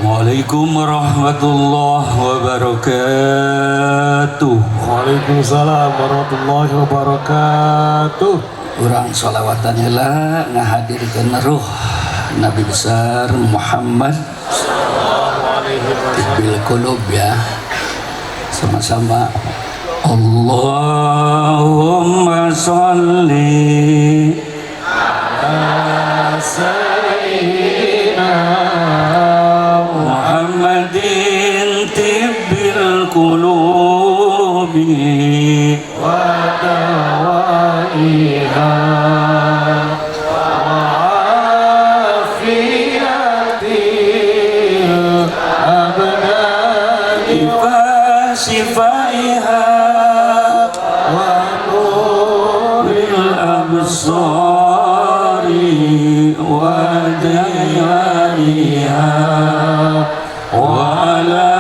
Assalamualaikum warahmatullahi wabarakatuh. Waalaikumsalam warahmatullahi wabarakatuh. Urang sholawatan heula ngahadirkeun ruh Nabi besar Muhammad bil qulub ya. Sama-sama Allahumma sholli ala sayyidina Muhammadin tibbil qulubi wa dawaiha wa afiyatil abdani wa shifaiha wa nuril absari wa dayaniha wa ala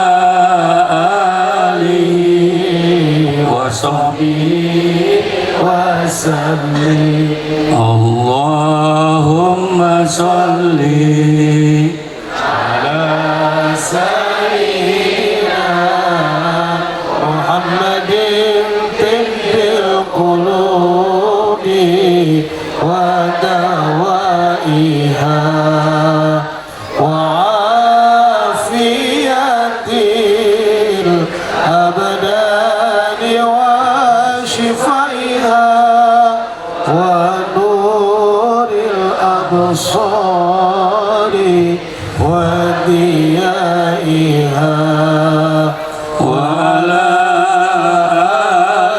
alihi wa sahbihi wa sallim. Allahumma sholli ala sayyidina Muhammadin tibbil qulubi wa dawaiha wa afiyatil abdani wa shifaiha wa nuril absari wa diyaiha wa ala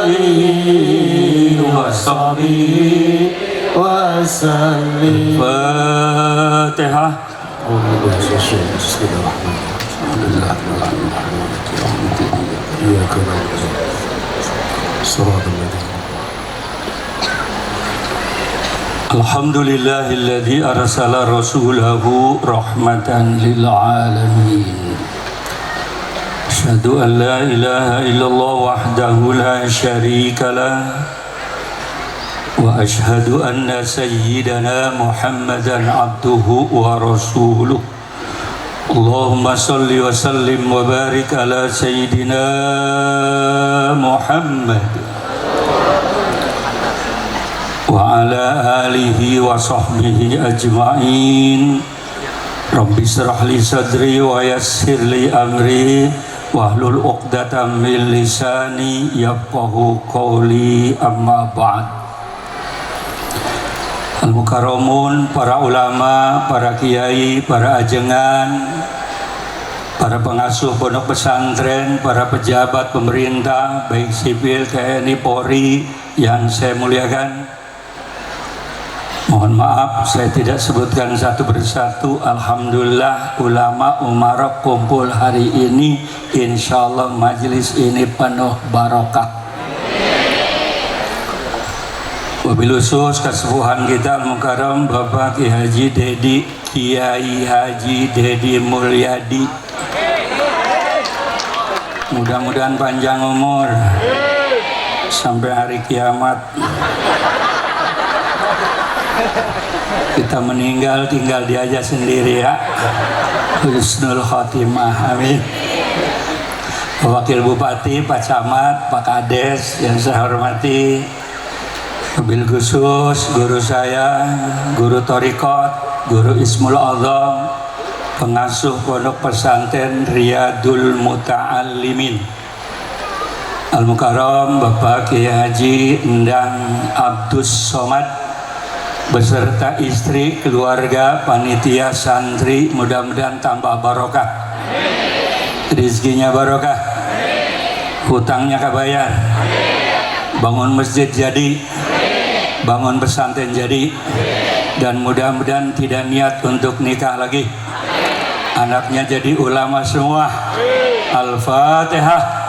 alihi wa sahbihi wa sallim. Fatihah. Alhamdulillahilladzi arsala rasulahu rahmatan lil alamin. Asyhadu an la ilaha illallah wahdahu la syarika lah wa asyhadu anna sayyidana Muhammadan abduhu wa rasuluh. Allahumma salli wa sallim wa barik ala sayyidina Muhammad wa ala alihi wa sahbihi ajma'in. Rabbi shrah li sadri wa yassir li amri wahlul 'uqdatam min lisani yafqahu qawli, amma ba'd. Al-mukarramun, para ulama, para kiai, para ajengan, para pengasuh pondok pesantren, para pejabat pemerintah baik sipil, TNI, Polri yang saya muliakan. Mohon maaf saya tidak sebutkan satu persatu. Alhamdulillah ulama umarok kumpul hari ini. Insya Allah majelis ini penuh barokah. Wabil khusus kesepuhan kita Al-Mukarram Bapak Kiai Haji Dedi Mulyadi. Mudah-mudahan panjang umur sampai hari kiamat. Kita meninggal tinggal dia aja sendiri ya. Husnul khotimah, amin. Wakil Bupati, Pak Camat, Pak Kades yang saya hormati, wabil khusus guru saya, guru Thariqat, guru Ismul Azam, pengasuh pondok pesantren Riyadul Muta'allimin, Al-Mukarram Bapak Kiai Haji Endang Abdus Somad beserta istri, keluarga, panitia, santri, mudah-mudahan tambah barokah, rizkinya barokah, hutangnya kebayar, bangun masjid jadi, bangun pesantren jadi, dan mudah-mudahan tidak niat untuk nikah lagi, anaknya jadi ulama semua. Al-Fatihah.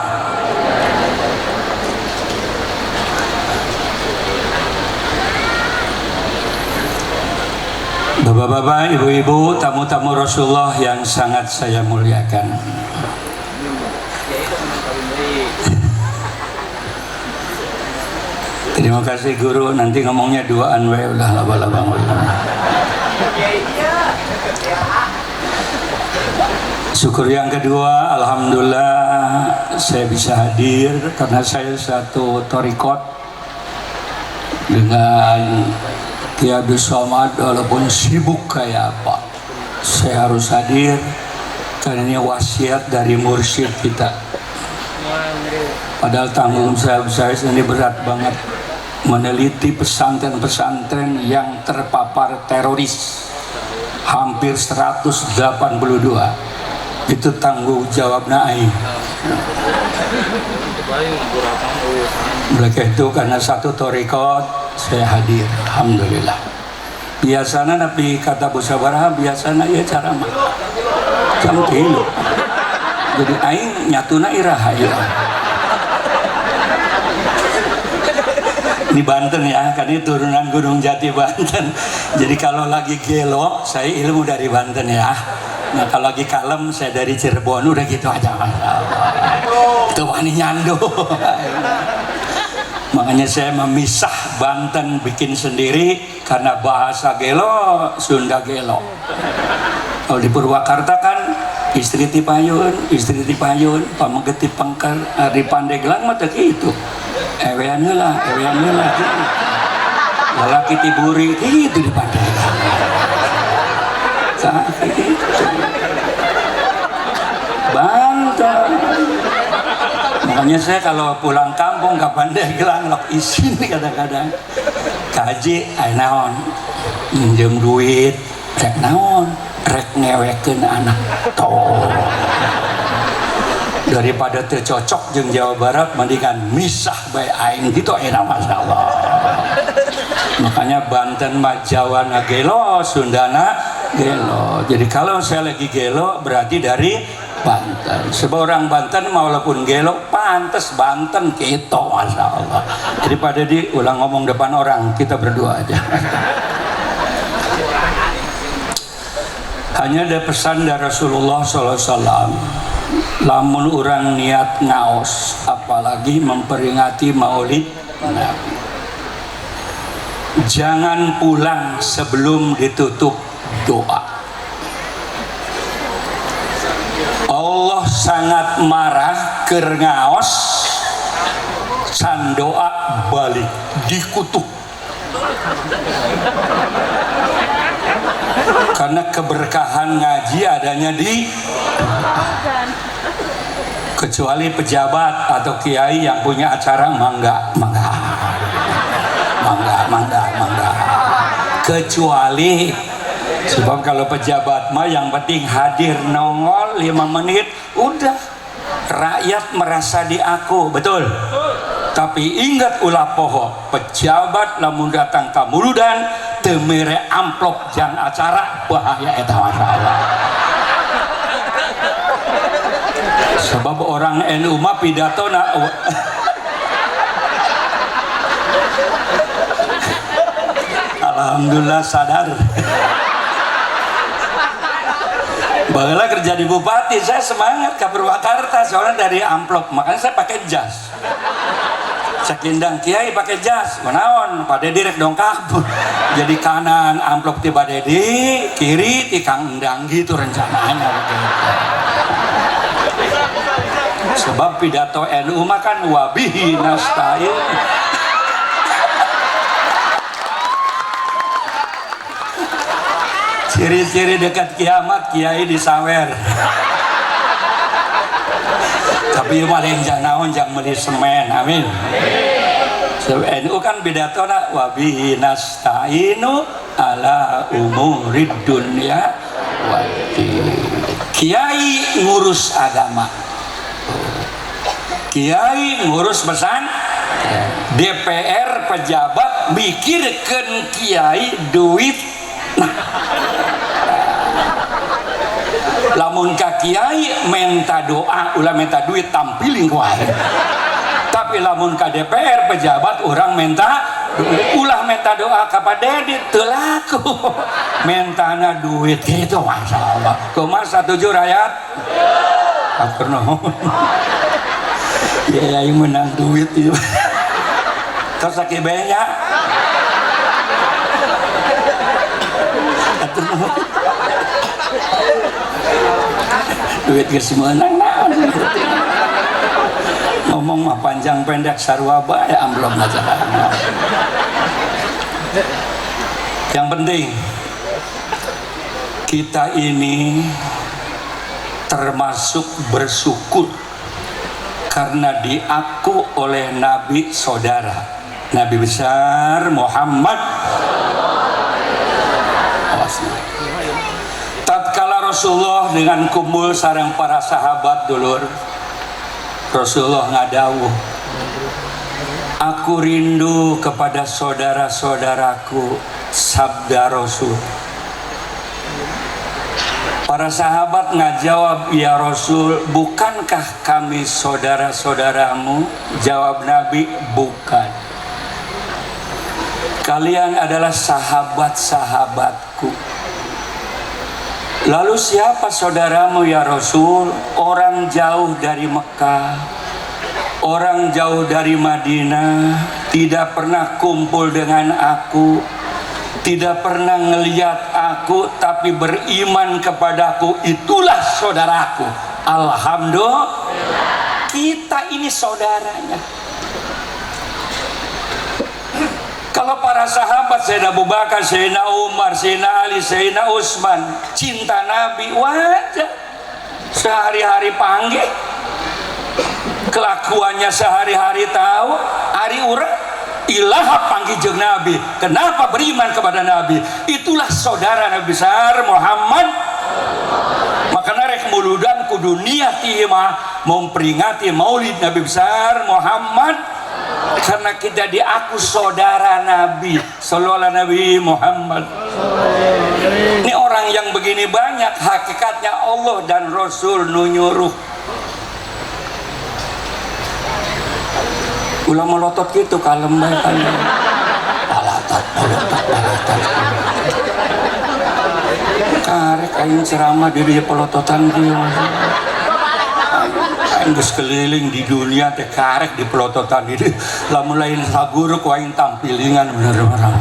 Bapak-bapak, ibu-ibu, tamu-tamu Rasulullah yang sangat saya muliakan. Terima kasih guru, nanti ngomongnya duaan we udah laba-laba. Syukur yang kedua, alhamdulillah saya bisa hadir karena saya satu thariqat dengan Kiai Abdul Somad. Walaupun sibuk kayak apa, saya harus hadir karena ini wasiat dari mursyid kita. Padahal tanggung jawab saya ini berat banget, meneliti pesantren-pesantren yang terpapar teroris hampir 182. Itu tanggung jawabnya aing. Mereka itu karena satu thariqat saya hadir, alhamdulillah. Biasanya Nabi kata Busabaraha, biasanya ya cara mah jam 3. Jadi aing nyatuna iraha ya. Ini Banten ya, kan ini turunan Gunung Jati Banten. Jadi kalau lagi gelo, saya ilmu dari Banten ya. Nah kalau lagi kalem, saya dari Cirebon, udah gitu aja. Itu wani nyando. Makanya saya memisah Banten bikin sendiri karena bahasa gelo, Sunda gelo. Kalau di Purwakarta kan istri tipayun, pamegeti pengker, di Pandeglang mah gitu. Ewean lah gitu. Lalaki tiburi gitu di Pandeglang. Banten. Makanya saya kalau pulang kampung ke Pandeglang lok isin kadang-kadang kaji ai naon minjem duit rek naon rek ngewekeun anak toh. Daripada tercocok jeung Jawa Barat mendingan misah bae aing gitu enak masalah. Makanya Banten mah Jawana gelo, Sundana gelo. Jadi kalau saya lagi gelo berarti dari Banten. Sebab orang Banten walaupun gelo pantes Banten gitu masalah. Daripada diulang ngomong depan orang, kita berdua aja. Hanya ada pesan dari Rasulullah SAW. Lamun orang niat ngaos, apalagi memperingati Maulid Nabi, jangan pulang sebelum ditutup doa. Allah sangat marah keur ngaos can doa balik dikutuk. Karena keberkahan ngaji adanya di, kecuali pejabat atau kiai yang punya acara mangga. Kecuali sebab kalau pejabat mah yang penting hadir nongol 5 menit udah rakyat merasa diaku, betul. Tapi ingat ulah poho, pejabat lamun datang ke muludan teu mere amplop jang acara bahaya eta masalah. Sebab orang NU mah pidatona alhamdulillah sadar. Bageula kerja di bupati, saya semangat ke Purwakarta soalnya dari amplop, makanya saya pakai jas. Cekindang kiai pakai jas, menaon Pak Dedi rek dongkap. Jadi kanan amplop ti Pak Dedi, kiri ti Kang Endang gitu rencananya. Sebab pidato NU mah kan wabihi nasta'in. Ciri-ciri dekat kiamat kiai disawer. Tapi maling janaon jang meuli semen, amin. So, NU kan pidatona wabihi nasta'inu ala umurid dunya waddin. Kiai ngurus agama, kiai ngurus pesan, DPR pejabat mikirkeun kiai duit. Nah, lamun ka kiai minta doa ulah minta duit tampilin wae. Tapi lamun ka DPR pejabat orang minta ulah minta doa ka Pak Dedi teu laku. Mentana duit gitu masalah. Kumaha satuju rakyat? Atur nuhun. Ya aing menang duit ieu. Tos sakibenya. Atur nuhun. duit geus meunang naon ngomong mah panjang pendek sarua bae amplop aja. Yang penting kita ini termasuk bersyukur karena diaku oleh Nabi saudara, Nabi besar Muhammad. Tatkala Rasulullah dengan kumpul sareng para sahabat dulur, Rasulullah ngadawuh, aku rindu kepada saudara-saudaraku, sabda Rasul. Para sahabat ngajawab, ya Rasul, bukankah kami saudara-saudaramu? Jawab Nabi, bukan. Kalian adalah sahabat-sahabatku. Lalu siapa saudaramu ya Rasul? Orang jauh dari Mekah, orang jauh dari Madinah, tidak pernah kumpul dengan aku, tidak pernah ngelihat aku, tapi beriman kepadaku, itulah saudaraku. Alhamdulillah, kita ini saudaranya. Kalau para sahabat Sayyidina Abu Bakar, Sayyidina Umar, Sayyidina Ali, Sayyidina Utsman cinta Nabi, wajar. Sehari-hari panggil, kelakuannya sehari-hari tahu, hari urang ilaha panggil jeung Nabi. Kenapa beriman kepada Nabi? Itulah saudara Nabi besar Muhammad. Makanya rek muludan ku dunia timah memperingati maulid Nabi besar Muhammad, karena kita diaku saudara Nabi sallallahu Nabi Muhammad. Ini orang yang begini banyak, hakikatnya Allah dan Rasul nu nyuruh. Ulah melotot gitu kalem bae kan. Palatot. Karek aing ceramah di dieu pelototan kieu. Aing geus keliling di dunia teh karek di pelototan ini. Lamun lain saguru ku aing tampilingan bener orang.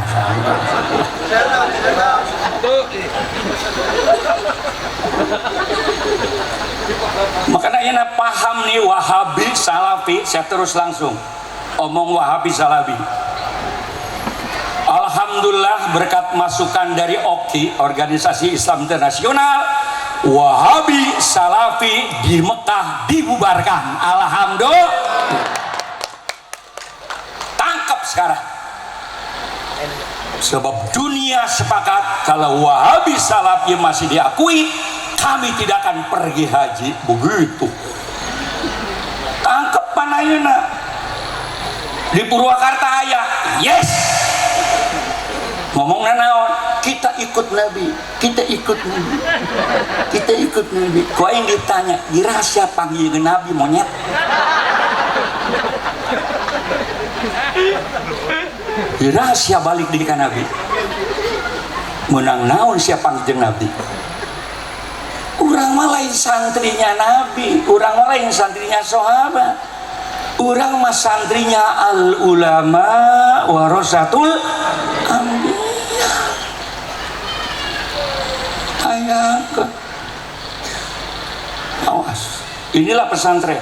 Makanya ini paham nih Wahabi Salafi, saya terus langsung omong Wahabi Salafi. Alhamdulillah berkat masukan dari OKI, Organisasi Islam Internasional, Wahabi Salafi di Mekah dibubarkan. Alhamdulillah. Tangkap sekarang. Sebab dunia sepakat kalau Wahabi Salafi masih diakui, kami tidak akan pergi haji. Begitu. Tangkep panayuna di Purwakarta aya. Yes. Ngomongna naon? Kita ikut Nabi. Kita ikut Nabi. Kita ikut Nabi. Kau yang ditanya, dirahasia panggil Nabi monyet. Dirahasia balik di Nabi. Menang naon siapa panggil Nabi? Urang mah lain santrinya Nabi, urang mah lain santrinya sahabat. Urang mah santrinya al ulama warasatul anbiya. Ayang awas. Inilah pesantren.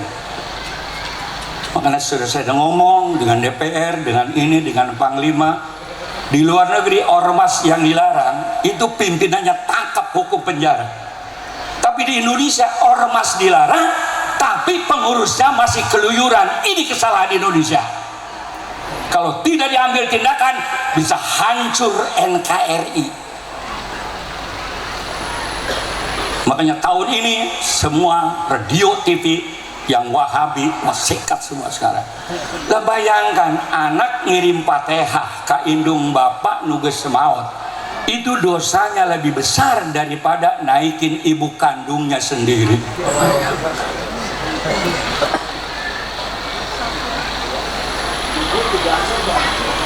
Makanya sudah saya ngomong dengan DPR, dengan ini, dengan Panglima. Di luar negeri ormas yang dilarang itu pimpinannya tangkap hukum penjara. Tapi di Indonesia ormas dilarang, tapi pengurusnya masih keluyuran. Ini kesalahan Indonesia. Kalau tidak diambil tindakan, bisa hancur NKRI. Makanya tahun ini semua radio TV yang Wahabi sikat semua sekarang. Lah bayangkan anak ngirim Fatihah ka indung bapak nuges semaut. Itu dosanya lebih besar daripada naikin ibu kandungnya sendiri.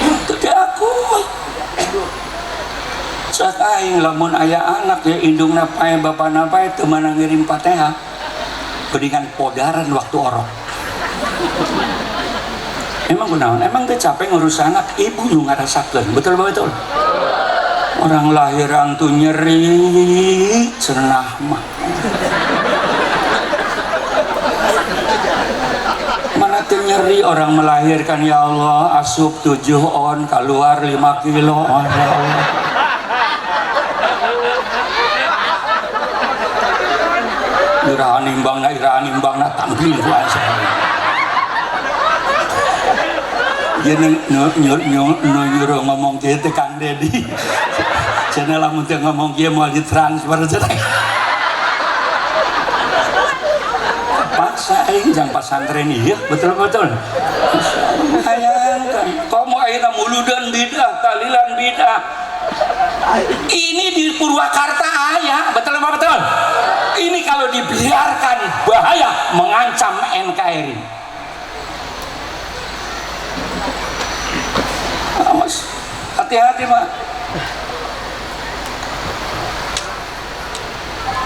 Itu diakui. Saat aing lamun aya anak ya indungna pae bapana pae teu meunang ngirim Fatihah. Berikan podaran waktu orok. Emang kunaon? Emang teu capek ngurus anak, ibu nu ngarasakeun. Betul betul. Orang lahiran tuh nyeri cenah mah. Mana tuh nyeri orang melahirkan, ya Allah, asup 7 on keluar 5 kilo on, ya Allah. Irahan imbang na tampil puasa. Ya nyuruh ngomong gitu Kang Dedi. Cenah lamun teu ngomong kieu moal ditransfer cenah. Paksa aing jang pesantren ieu, betul-betul. Hayangkan, komo ayeuna muludan bidah, talilan bidah. Ini di Purwakarta aya, betul apa betul? Ini kalau dibiarkan bahaya, mengancam NKRI. Awas, hati-hati Pak.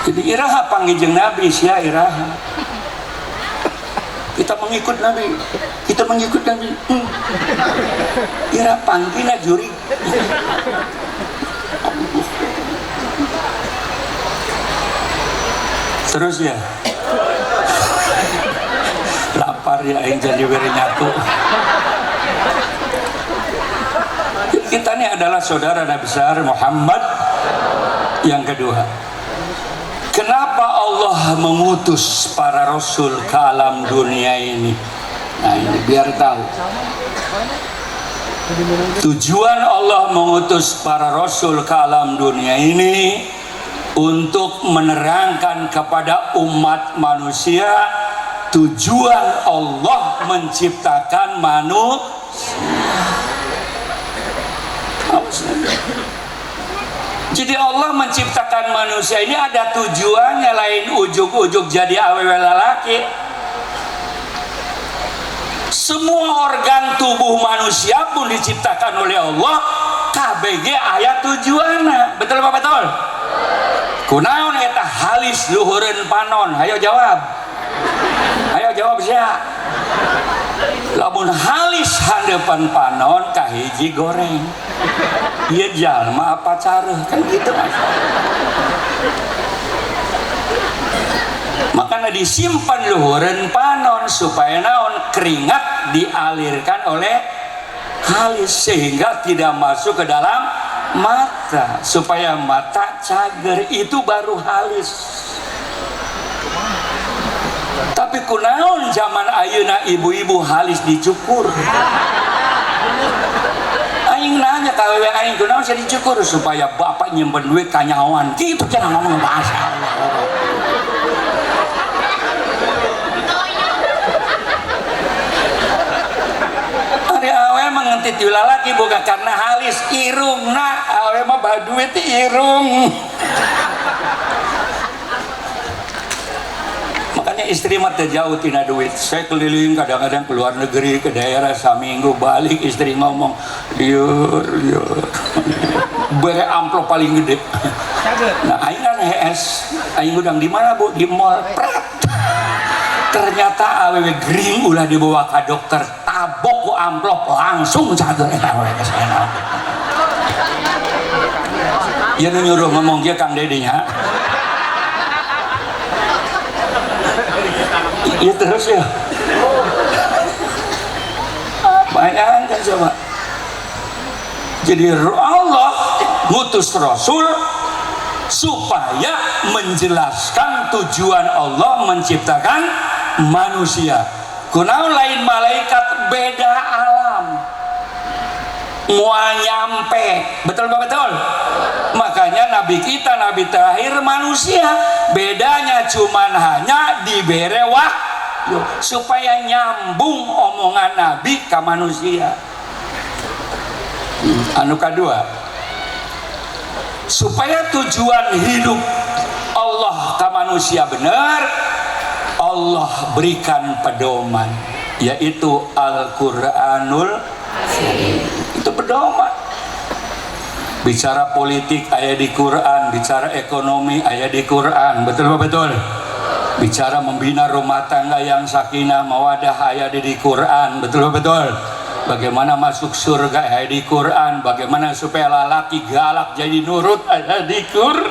Jadi iraha panggijeng Nabi sia iraha. Kita mengikut Nabi, kita mengikut Nabi. Ira panggina juri. Terus ya, lapar ya yang jadi beri nyatu. Kita ini adalah saudara Nabi besar Muhammad. Yang kedua, kenapa Allah mengutus para rasul ke alam dunia ini? Nah ini biar tahu. Tujuan Allah mengutus para rasul ke alam dunia ini untuk menerangkan kepada umat manusia tujuan Allah menciptakan manusia. Jadi Allah menciptakan manusia ini ada tujuannya, lain ujuk-ujuk jadi awewe lalaki. Semua organ tubuh manusia pun diciptakan oleh Allah KBG ayat tujuannya. Betul apa betul? Kunaon eta halis luhureun panon? Hayo jawab. Ayo jawab sia. Lamun halis handepan panon kahiji goreng. Ieu jalma apa careuh kan gitu. Makanya disimpan luhureun panon supaya naon? Keringat dialirkan oleh halis sehingga tidak masuk ke dalam mata, supaya mata cager, itu baru halis. Tapi kunaon zaman ayeuna ibu-ibu halis dicukur. Aing nanya ka awewe aing kunaon saya dicukur supaya bapak nyimpen duit kanyawan. Kitu cenah ngomong bahasa Allah. Mengentit lalaki bukan karena halis irungna, awe mah baduit irung. Makanya istri mah teu jauh tina duit. Saya keliling kadang-kadang ke luar negeri, ke daerah, saminggu balik istri ngomong, liur bere amplop paling gede. Nah aing kan HS, aing udang di mana Bu? Di mall. Ternyata awewe gering ulah dibawa ke dokter, tabok ku amplop langsung cager eta we kesana. Ieu nu nyuruh ngomong ge Kang Dedi nya. Ieu terus ya. Bayangkan coba. Jadi Allah ngutus Rasul supaya menjelaskan tujuan Allah menciptakan manusia. Kunaon lain malaikat, beda alam. Moal nyampe, betul betul. Makanya Nabi kita, Nabi terakhir manusia. Bedanya cuman hanya dibere wahyu supaya nyambung omongan Nabi ke manusia. Anu kedua, supaya tujuan hidup Allah ke manusia benar, Allah berikan pedoman, yaitu Al-Quranul Karim. Itu pedoman. Bicara politik aya di Quran, bicara ekonomi aya di Quran, betul betul. Bicara membina rumah tangga yang sakinah mawadah aya di Quran, betul betul. Bagaimana masuk surga ayat di Quran, bagaimana supaya lalaki galak jadi nurut ayat di Quran,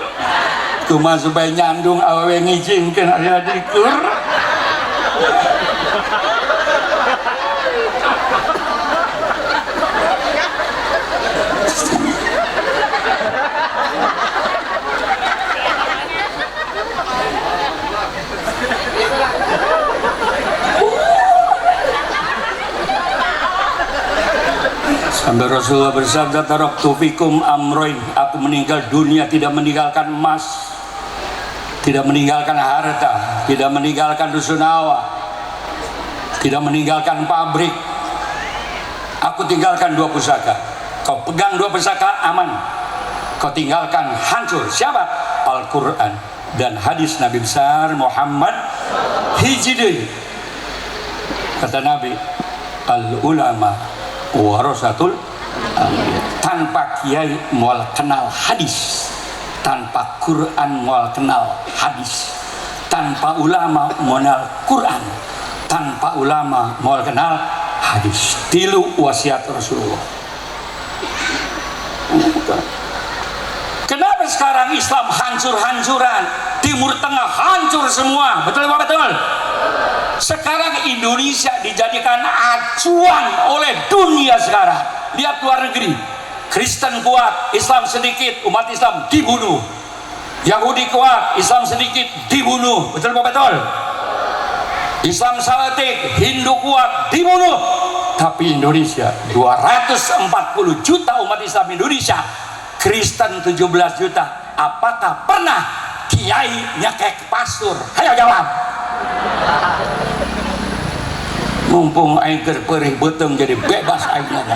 cuma supaya nyandung awewe ngijinkeun ayat di Quran. Sampai Rasulullah bersabda, taraktu fikum amroin, aku meninggal dunia tidak meninggalkan emas, tidak meninggalkan harta, tidak meninggalkan rusunawa, tidak meninggalkan pabrik. Aku tinggalkan 2 pusaka. Kau pegang 2 pusaka aman, kau tinggalkan hancur. Siapa? Al-Quran dan hadis Nabi besar Muhammad hijri. Kata Nabi, al-ulama warasatul anbiya. Tanpa kiai moal kenal hadis, tanpa Quran moal kenal hadis, tanpa ulama moal Quran, tanpa ulama moal kenal hadis. 3 wasiat Rasulullah. Kenapa sekarang Islam hancur-hancuran, Timur Tengah hancur semua? Betul apa betul? Sekarang Indonesia dijadikan acuan oleh dunia sekarang. Lihat luar negeri, Kristen kuat, Islam sedikit, umat Islam dibunuh. Yahudi kuat, Islam sedikit, dibunuh. Betul apa betul? Islam Salatik, Hindu kuat, dibunuh. Tapi Indonesia 240 juta umat Islam Indonesia, Kristen 17 juta. Apakah pernah kiai nyekek pastor? Ayo jawab. Mumpung aing keur perih beuteung jadi bebas aingna.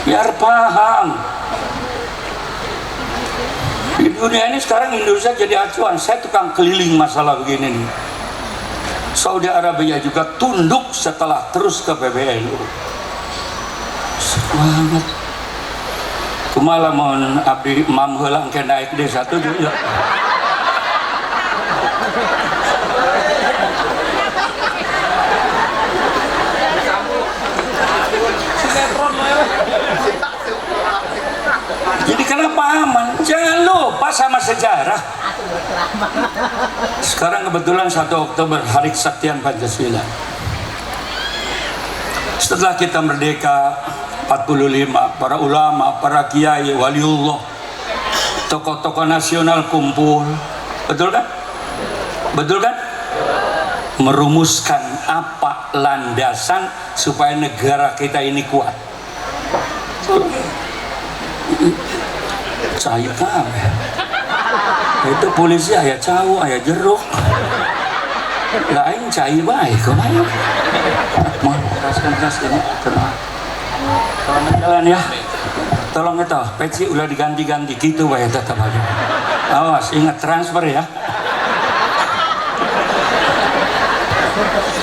Biar paham. Di dunia ini sekarang Indonesia jadi acuan. Saya tukang keliling masalah begini nih. Saudi Arabia juga tunduk setelah terus ke PBNU. Semangat. Kumaha mun abdi imam heula engke naik di satu juga. Jadi kenapa aman? Jangan lupa sama sejarah. Sekarang kebetulan 1 Oktober Hari Kesaktian Pancasila. Setelah kita merdeka 45, para ulama, para kiai, waliullah, tokoh-tokoh nasional kumpul. Betul kan? Betul kan? Merumuskan apa landasan supaya negara kita ini kuat. Cair kan? Itu polisi aya cau, aya jeruk. Lain cair baik, kemana? Mau raskan ini, tenang. Tolong jalan ya. Tolong itu, peci udah diganti-ganti gitu bae tetap aja. Awas, ingat transfer ya.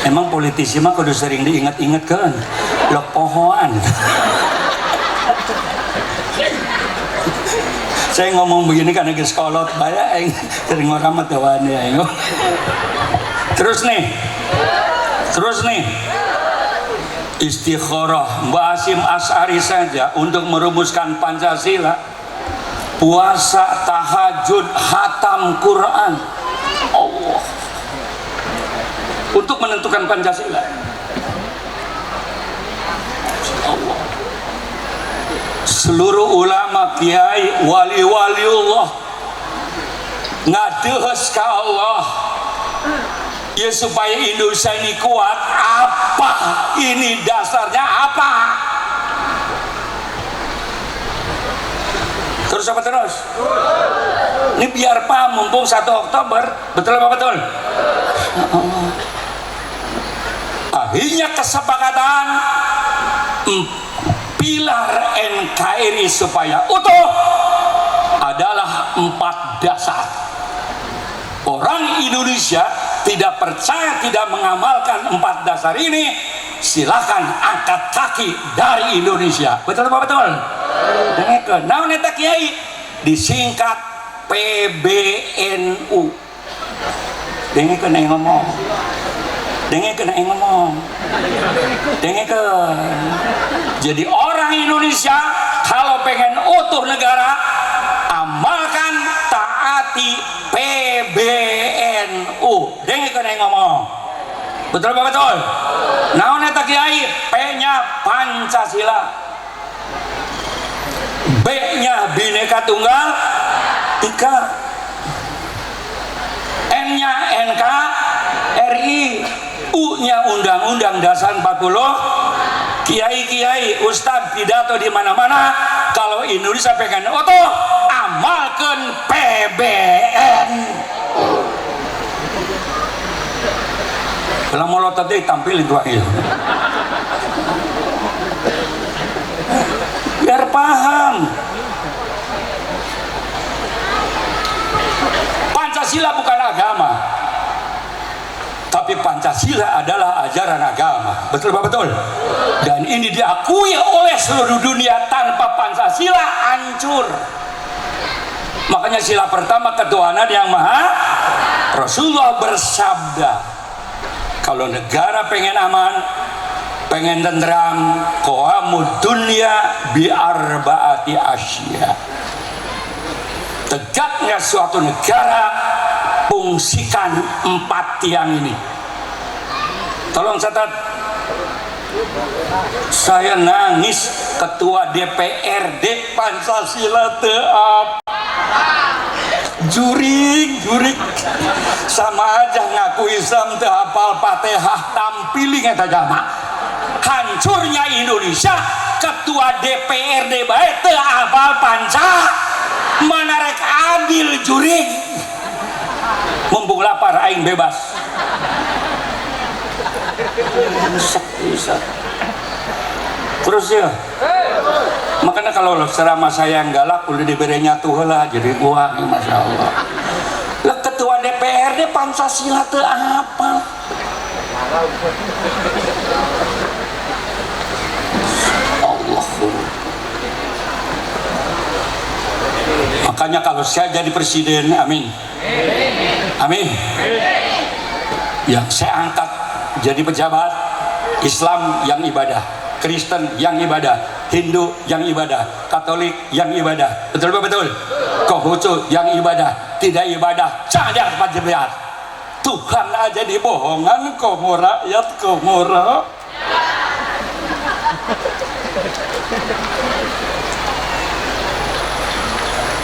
Emang politisi mah kudu sering diingat-ingat kan? Lok pohoan. Saya ngomong begini karena ke sekolot banyak yang sering orang matawan ya. Terus nih istikharah Mbak Hasyim Asy'ari saja untuk merumuskan Pancasila, puasa, tahajud, khatam Quran, Allah, untuk menentukan Pancasila. Allah. Seluruh ulama, kiai, wali-waliullah ngadeuheus ka Allah ya supaya Indonesia ini kuat. Apa ini dasarnya apa? Terus apa terus? Ini biar paham, mumpung 1 Oktober. Betul apa betul? Akhirnya kesepakatan pilar NKRI supaya utuh adalah 4 dasar. Orang Indonesia tidak percaya, tidak mengamalkan 4 dasar ini, silakan angkat kaki dari Indonesia. Betul apa betul? Dengarkan. Naon eta kiai? disingkat PBNU. Dengar kena ngomong. Jadi orang Indonesia kalau pengen utuh negara, amalkan taati PBNU. Dengar kena ngomong. Betul apa betul? Naon eta kiai? P-nya Pancasila, B-nya Bhinneka Tunggal Ika, N-nya NKRI, U-nya Undang-Undang Dasar 40. Kiai-kiai, ustadz pidato di mana-mana, kalau Indonesia pengen utuh, amalkan PBN. Kalau mau lotot deh tampilin dua itu. Biar paham. Pancasila bukan agama, tapi Pancasila adalah ajaran agama. Betul Pak? Betul. Dan ini diakui oleh seluruh dunia. Tanpa Pancasila hancur. Makanya sila pertama ketuhanan yang maha. Rasulullah bersabda, kalau negara pengen aman, pengen tentram, qawamud dunya bi arba'ati asya. Tegaknya suatu negara, fungsikan 4 tiang ini. Tolong catat. Saya nangis ketua DPRD Pancasila teap. Juring sama aja ngaku Islam teu hafal Fatihah, tampilin eta jama. Hancurnya Indonesia, ketua DPRD bae teu hafal Pancasila, mana rek adil juring. Mumpung lapar aing bebas. Bisa. Terus ya. Makanya kalau ceramah saya yang galak udah diberinya tuh lah, jadi gua masya Allah. Lah ketua DPRD Pancasila teu apa? Allah. Makanya kalau saya jadi presiden, amin. Amin. Yang saya angkat jadi pejabat Islam yang ibadah, Kristen yang ibadah, Hindu yang ibadah, Katolik yang ibadah. Betul betul. Konghucu yang ibadah, tidak ibadah cadar panjenengan. Tuhan aja dibohongan, komo rakyat komora.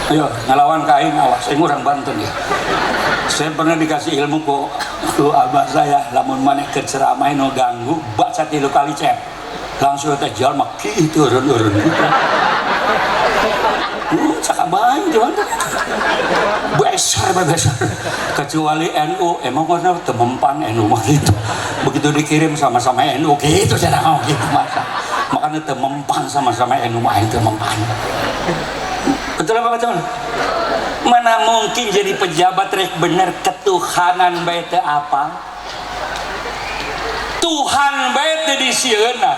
Ayo ngelawan kain, awas, saya orang Banten ya. Saya pernah dikasih ilmu ku abah saya, lamun maneh ke ceramah no ganggu, baca 3 kali cep. Langsung teh jalma kitu urun-urun. Cakabain cuman. Besar. Kecuali NU, emang warna temempan NU mah gitu. Begitu dikirim sama-sama NU gitu cara gitu masa. Makanya temempan sama-sama NU mah itu temempan. Betul apa betul? Mana mungkin jadi pejabat rek bener ketuhanan bae teu apa? Tuhan bae teu disieuna.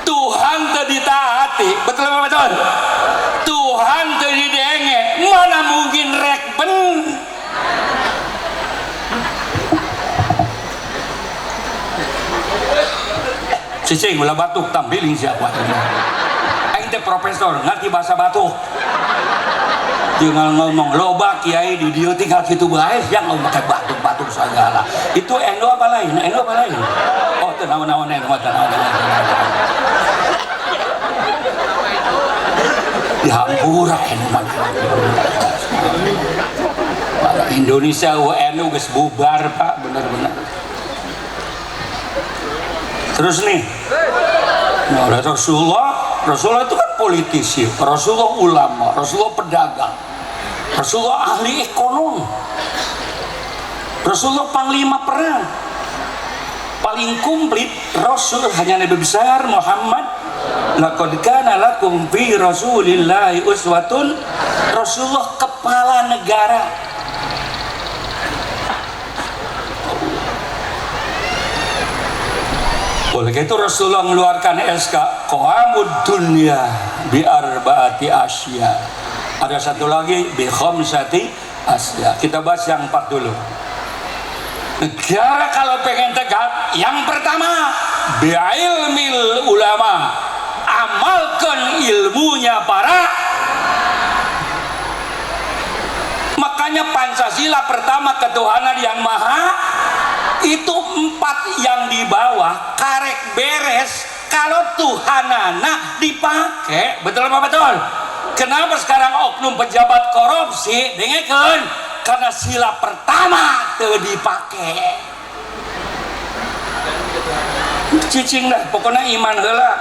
Tuhan teu ditaati. Betul apa betul? Tuhan teu didenge. Mana mungkin rek bener? Cicing ulah batuk tampiling siapa? Aing teh profesor ngerti bahasa batuk. Jangan ngomong loba kiai di dia tinggal gitu bae yang ngomong pakai batuk-batuk segala. Itu NU apa lain? NU apa lain? Oh, tenawan-nawan NU tenawan-nawan. Dihampura NU mah. Indonesia NU geus bubar, Pak, benar-benar. Terus nih. Nah, Rasulullah itu kan politisi, Rasulullah ulama, Rasulullah pedagang, Rasulullah ahli ekonomi, Rasulullah panglima perang, paling komplit. Rasul hanya Nabi besar Muhammad. Laqad kana lakum fi Rasulillahi uswatun. Rasulullah kepala negara. Oleh itu Rasulullah mengeluarkan SK qawamud dunya bi arba'ati asya. Ada satu lagi bi khamsati asya. Kita bahas yang 4 dulu. Negara kalau pengen tegak, yang pertama bi ilmil ulama, amalkan ilmunya para. Makanya Pancasila pertama ketuhanan yang maha, itu 4 yang di bawah karek beres kalau Tuhanana dipakai. Betul apa betul? Kenapa sekarang oknum pejabat korupsi dengekeun? Karena sila pertama teu dipake. Cicing dah, pokoknya iman heula.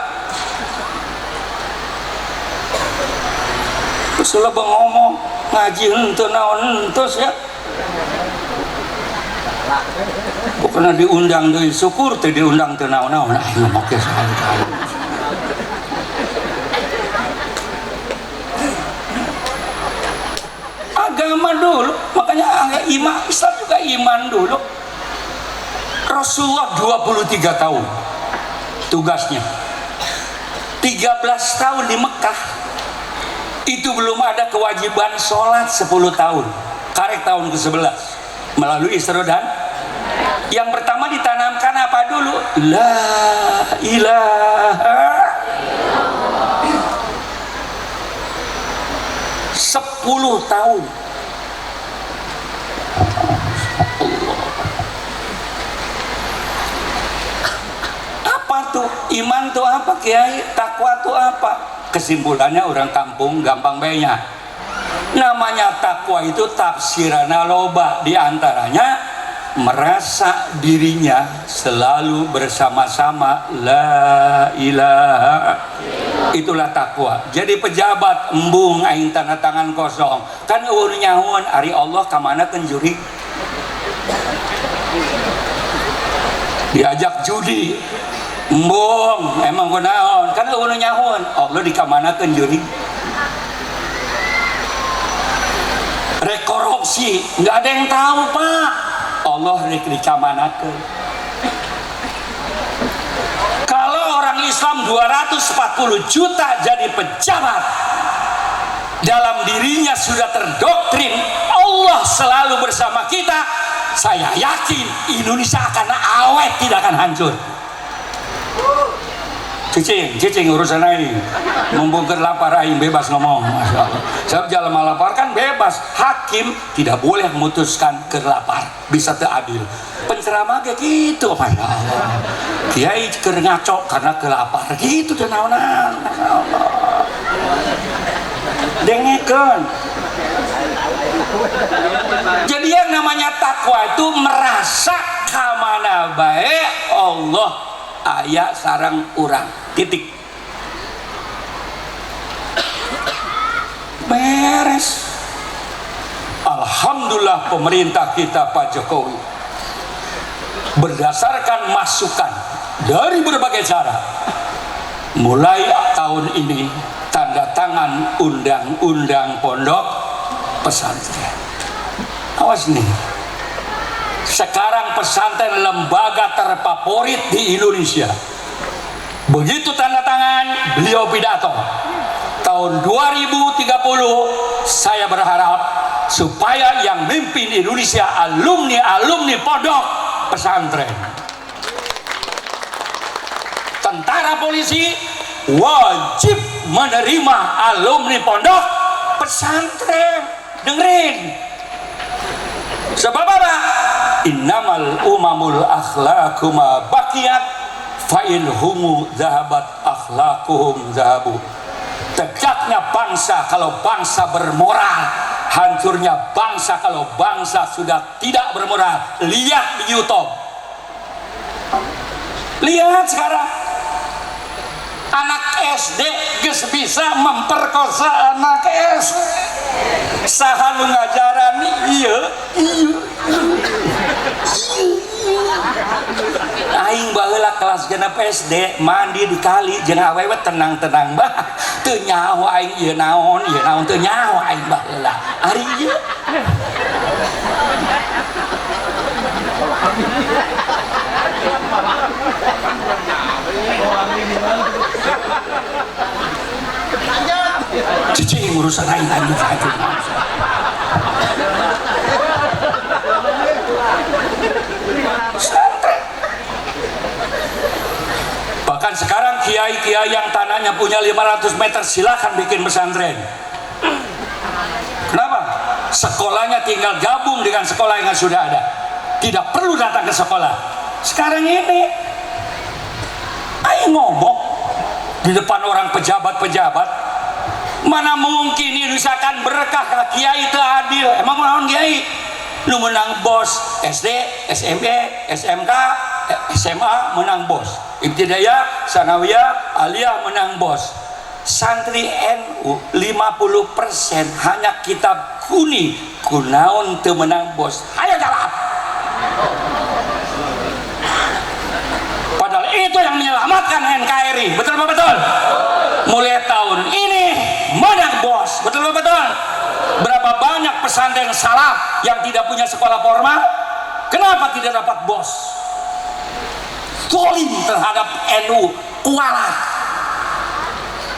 Terus lo ngomong ngaji henteu naon entos ya. Pokoknya diundang deui syukur teu diundang teu naon-naon. Ngomong ke sekali-kali. Agama dulu, makanya iman Islam juga iman dulu. Rasulullah 23 tahun tugasnya, 13 tahun di Mekah itu belum ada kewajiban sholat 10 tahun, karek tahun ke-11 melalui Isra dan yang pertama ditanamkan apa dulu? La ilaha 10 tahun. Apa tuh? Iman tuh apa, Kiai? Takwa tuh apa? Kesimpulannya orang kampung gampang banyak. Namanya takwa itu tafsirana loba, diantaranya merasa dirinya selalu bersama-sama la ilaha, itulah takwa. Jadi pejabat embung aing tanda tangan kosong kan eueuh nyahoan ari Allah ka mana kenjuri, diajak judi embung emang kunaon kan eueuh nyahoan Allah di ka mana kenjuri, rekorupsi nggak ada yang tahu Pak, Allah rek dikamanakeun. Kalau orang Islam 240 juta jadi pejabat, dalam dirinya sudah terdoktrin Allah selalu bersama kita, saya yakin Indonesia akan awet, tidak akan hancur. Cicing urusan ini membongkar lapar aing bebas ngomong. Sebab jalan lapar kan bebas, hakim tidak boleh memutuskan kelapar, bisa teradil. Penceramah kayak gitu, apa ya Allah, kiai keur ngaco karena kelapar gitu dan naonan, dengekeun. Jadi yang namanya takwa itu merasa kamana bae Allah aya sareng urang, titik, beres. Alhamdulillah pemerintah kita Pak Jokowi berdasarkan masukan dari berbagai cara, mulai tahun ini tanda tangan undang-undang pondok pesantren. Awas nih, sekarang pesantren lembaga terfavorit di Indonesia. Begitu tanda tangan, beliau pidato tahun 2030, saya berharap supaya yang mimpin Indonesia alumni pondok pesantren. Tentara polisi wajib menerima alumni pondok pesantren. Dengerin, sebab apa? Innamal umamul akhlaqu ma baqiyat fa in humu zahabat akhlaquhum zahabu. Tegaknya bangsa kalau bangsa bermoral, hancurnya bangsa kalau bangsa sudah tidak bermoral. Lihat di YouTube, lihat sekarang anak SD geus bisa memperkosa anak SD. Saha nu ngajaran ieu aing baheula kelas genep SD mandi di kali jeung awewe tenang-tenang bah teu nyaho aing ieu naon teu nyaho aing baheula ari ieu. Cicing urusan aing saja. Pesantren. Bahkan sekarang kiai-kiai yang tanahnya punya 500 meter silakan bikin pesantren. Kenapa? Sekolahnya tinggal gabung dengan sekolah yang sudah ada, tidak perlu datang ke sekolah. Sekarang ini aing ngomong di depan orang pejabat-pejabat, mana mungkin misalkan berkah ke kiai itu adil. Emang naon kiai lu menang bos SD, SMP, SMK, SMA menang bos, ibtidaiyah, sanawiyah, aliyah menang bos. Santri NU 50% hanya kitab kuni kunaon teu menang bos. Ayo jawab. Padahal itu yang menyelamatkan NKRI. Betul betul? Mulai tahun ini menang bos. Betul betul? Berapa banyak pesantren salah yang tidak punya sekolah formal? Kenapa tidak dapat bos? Zolim terhadap NU, kualat.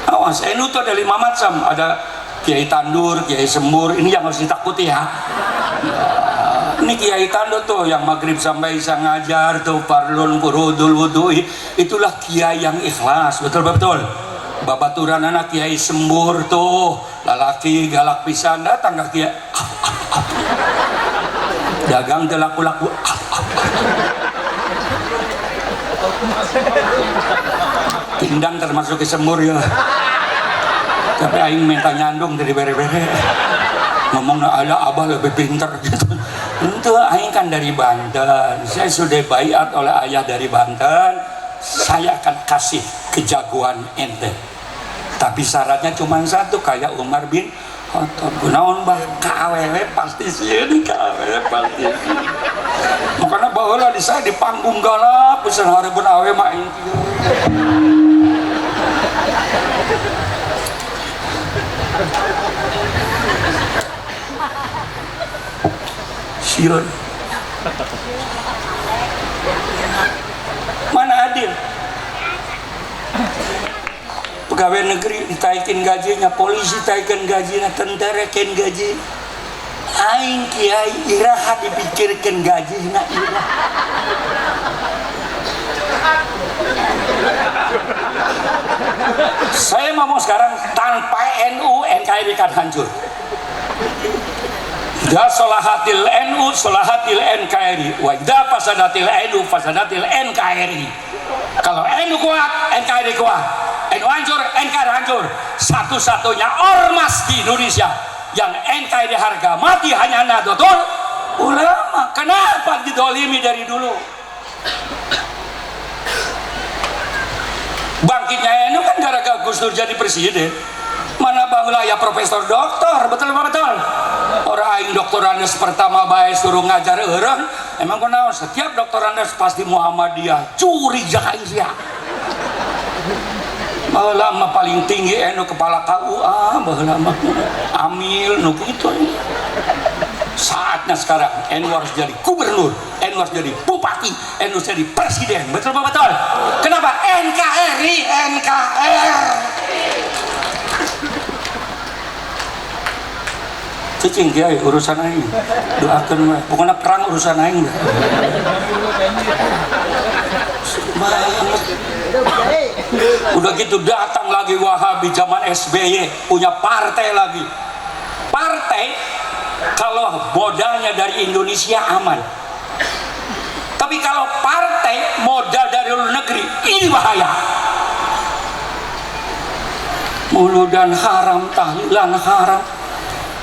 Awas, NU itu ada 5 macam. Ada Kiai Tandur, Kiai Sembur. Ini yang harus ditakuti ya. Ini Kiai Tandur tuh yang maghrib sampai isya ngajar tuh, parlun furudul wudu'i. Itulah kiai yang ikhlas. Betul betul. Babaturan anak Kiai Sembur tuh, lalaki galak pisan datang ke kiai. Dagang teu laku-laku. Pindang termasuk ke Sembur ya. Tapi aing minta nyandung dari bere-bere. Ngomong ada abah lebih pinter gitu. Itu aing kan dari Banten. Saya sudah baiat oleh ayah dari Banten. Saya akan kasih kejagoan ente. Tapi syaratnya cuma satu, kayak Umar bin Khattab. Kunaon bah KAWW pasti sieun, KAWW pasti. Makanya baheula di saya di panggung galak pesan hareupun awe mah aing kieu. Sieun. Mana adil? Pegawai negeri ditaikin gajinya, polisi taikin gajinya, tentara ken gaji. Aing kiai iraha dipikirkan gajinya irah. Saya ngomong sekarang, tanpa NU NKRI kan hancur. Da solahatil NU solahatil NKRI, wa da fasadatil NU fasadatil NKRI. Kalau NU kuat, NKRI kuat. NU hancur, NKRI hancur. Satu-satunya ormas di Indonesia yang NKRI harga mati hanya Nahdlatul Ulama. Kenapa didolimi dari dulu? Bangkitnya NU kan gara-gara Gus Dur jadi presiden. Mana baheula ya profesor doktor, betul apa betul? Orang aing doktorandes pertama bae suruh ngajar eureun, emang kunaon setiap doktorandes pasti Muhammadiyah, curi jaka sia. Baheula mah paling tinggi NU kepala KUA, baheula mah amil nu kitu. Saatnya sekarang NU harus jadi gubernur, NU harus jadi bupati, NU harus jadi presiden, betul apa betul? Kenapa? NKRI, cicing kiai urusan aing doakeun we pokoknya perang urusan aing udah gitu datang lagi Wahabi zaman SBY punya partai lagi. Partai kalau modalnya dari Indonesia aman, tapi kalau partai modal dari luar negeri ini bahaya. Muludan haram, tahlilan haram,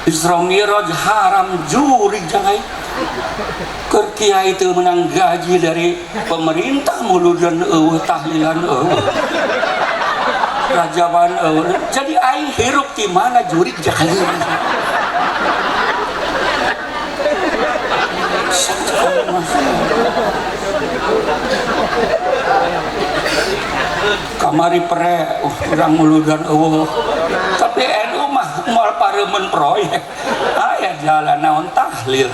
Isra Miraj haram, juri jangan. Keur kiai teu menang gaji dari pemerintah, muludan eueuh tahlilan eueuh. Rajaban eueuh. Jadi aing hirup di mana juri jangan. Kamari pere urang muludan eueuh. Tapi NU mah moal pareumeun proyek. Aya jalan naon tahlil.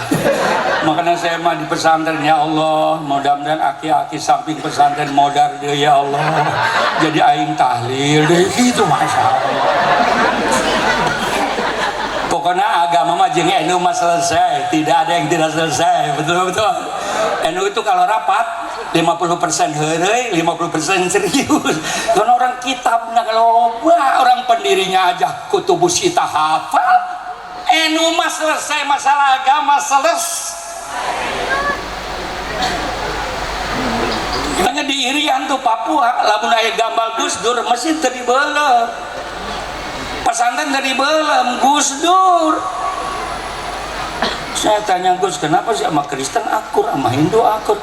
Makanya saya mah di pesantren ya Allah, mudah-mudahan aki-aki samping pesantren modar deui ya Allah. Jadi aing tahlil deui gitu masyaallah. mah jeung NU mah selesai, tidak ada yang tidak selesai, betul. NU itu kalau rapat 50% heureuy, 50% serius. Kan orang kitabna loba, orang pendirinya aja kutubus ita hafal. NU mah selesai, masalah agama selesai. Hanya di Irian tuh Papua, lamun aya gambal Gus Dur masjid teu dibeuleuh. Pesantren teu dibeuleuh, Gus Dur. Saya tanya Gus, kenapa sih sama Kristen akur, sama Hindu akur?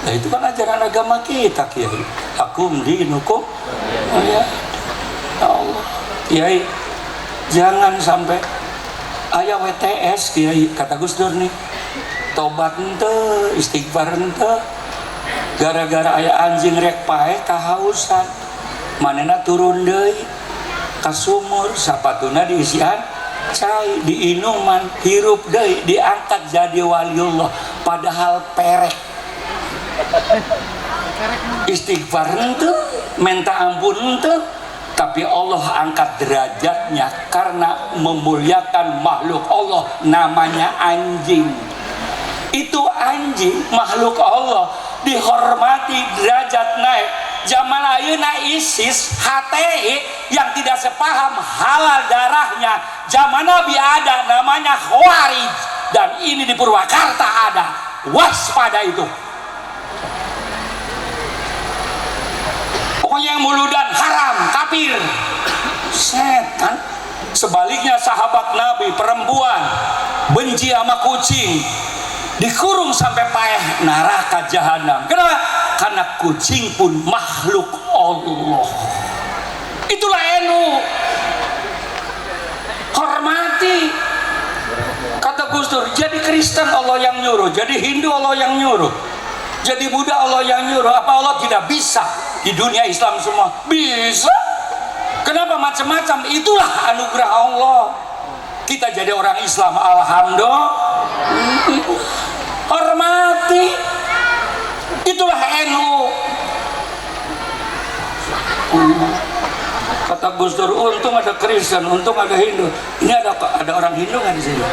Nah itu kan ajaran agama kita, Kiai. Akum dinukum. Oh ya. Ya Allah. Kiai, jangan sampai aya WTS, Kiai, kata Gus Dur nih. Tobat ente, istighfar ente. Gara-gara aya anjing rek pae kahausan. Manena turun deui ka sumur, sapatuna diisian cai, diinuman, hirup deui, diangkat jadi waliullah, padahal perek. Istighfar ente, minta ampun ente, tapi Allah angkat derajatnya karena memuliakan makhluk Allah namanya anjing. Itu anjing makhluk Allah dihormati, derajat naik. Zaman ayeuna ISIS, HTI yang tidak sepaham halal darahnya, zaman Nabi ada namanya Khawarij, dan ini di Purwakarta ada. Waspada itu. Pokoknya yang muludan haram, kafir, setan. Sebaliknya sahabat Nabi perempuan benci sama kucing, dikurung sampai paeh neraka jahanam. Kenapa? Karena kucing pun makhluk Allah. Itulah NU. Hormati. Kata Gus Dur, jadi Kristen Allah yang nyuruh, jadi Hindu Allah yang nyuruh, jadi Buddha Allah yang nyuruh. Apa Allah tidak bisa di dunia Islam semua? Bisa. Kenapa macam-macam? Itulah anugerah Allah. Kita jadi orang Islam, alhamdulillah. Hormati. Itulah NU. Kata Gus Dur, untung ada Kristen, untung ada Hindu. Ini ada orang Hindu nggak di sini?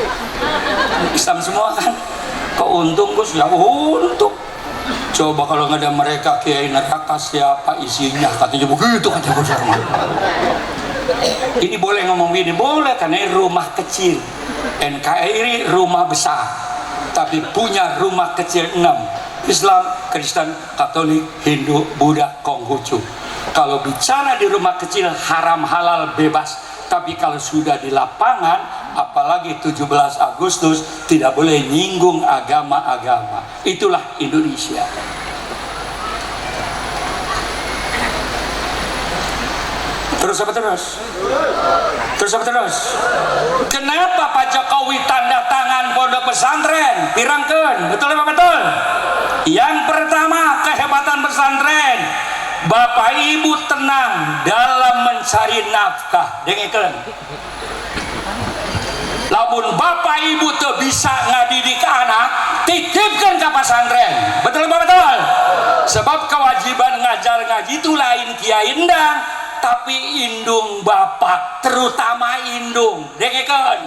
Islam semua kan? Kok untung Gus? Ya untung. Coba kalau nggak ada mereka, kiai neraka siapa isinya? Katanya begitu, kata Gus Dur. Ini boleh ngomong ini? Boleh, karena ini rumah kecil. NKRI rumah besar, tapi punya rumah kecil 6. Islam, Kristen, Katolik, Hindu, Buddha, Konghucu. Kalau bicara di rumah kecil haram halal bebas, tapi kalau sudah di lapangan, apalagi 17 Agustus, tidak boleh nyinggung agama-agama. Itulah Indonesia. Terus apa terus? Terus apa terus? Kenapa Pak Jokowi tanda tangan pondok pesantren? Pirangkeun, betul apa betul? Yang pertama, kehebatan pesantren, Bapak Ibu tenang dalam mencari nafkah. Dengekeun. Lamun Bapak Ibu tuh bisa ngadidik anak, titipkan ke pesantren. Betul apa betul? Sebab kewajiban ngajar ngaji itu lain kiai endang, tapi indung bapak, terutama indung. Dengekeun.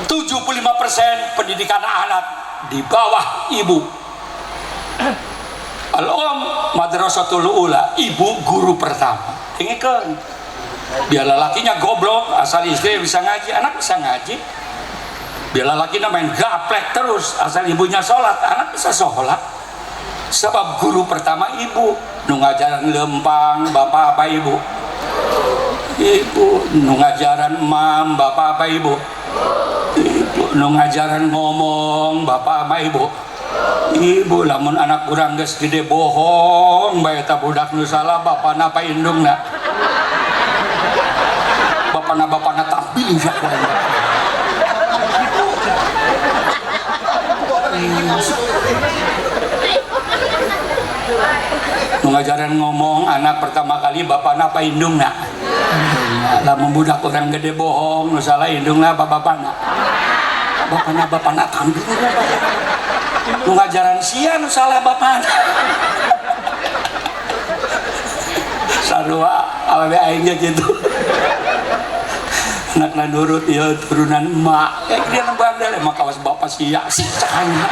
75% pendidikan anak di bawah ibu. Al-Om Madrasatul Ula, ibu guru pertama. Dengekeun. Biar lelakinya goblok, asal istri bisa ngaji, anak bisa ngaji. Biar lelakinya main gaplek terus, asal ibunya sholat, anak bisa sholat. Sebab guru pertama ibu. Nu ngajaran lempang, bapak apa ibu? Ibu. Nu ngajaran mam, bapak apa ibu? Ibu. Nu ngajaran ngomong, bapak apa ibu? Ibu. Lamun anak kurang geus gede bohong, bae eta budak nu salah bapana apa indungna? Bapana tampil siapa? Ngajaran ngomong anak pertama kali bapana apa indungna? Lamun budak orang gede bohong, nu salah indungna apa bapana? Bapana tampil. Nu ngajaran sia nu salah bapana. Sarua awewe aing gitu. anakna nurut ya turunan emak dia bandel emang kawas bapak sia si cahaya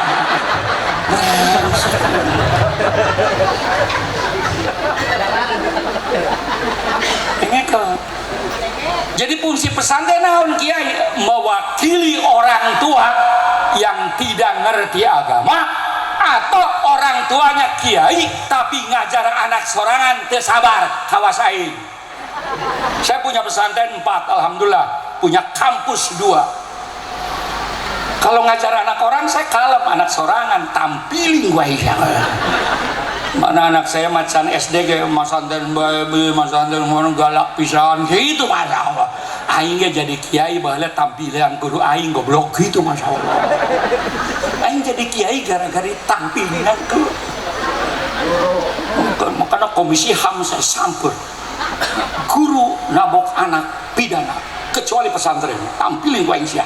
jadi fungsi pesantren naon kiai mewakili orang tua yang tidak ngerti agama atau orang tuanya kiai tapi ngajar anak sorangan teu sabar kawas aing. Saya punya pesantren 4 alhamdulillah, punya kampus 2. Kalau ngajar anak orang saya kalem, anak sorangan tampilin gue mana anak saya macan SD kayak pesantren bae pesantren ngono galak pisan gitu masyaallah. Aing jadi kiai baheula tampilan guru aing goblok gitu masyaallah. Aing jadi kiai gara-gara tampilan tuh. Makanya komisi HAM saya sampur. Guru nabok anak pidana kecuali pesantren tampilin gue aing sia.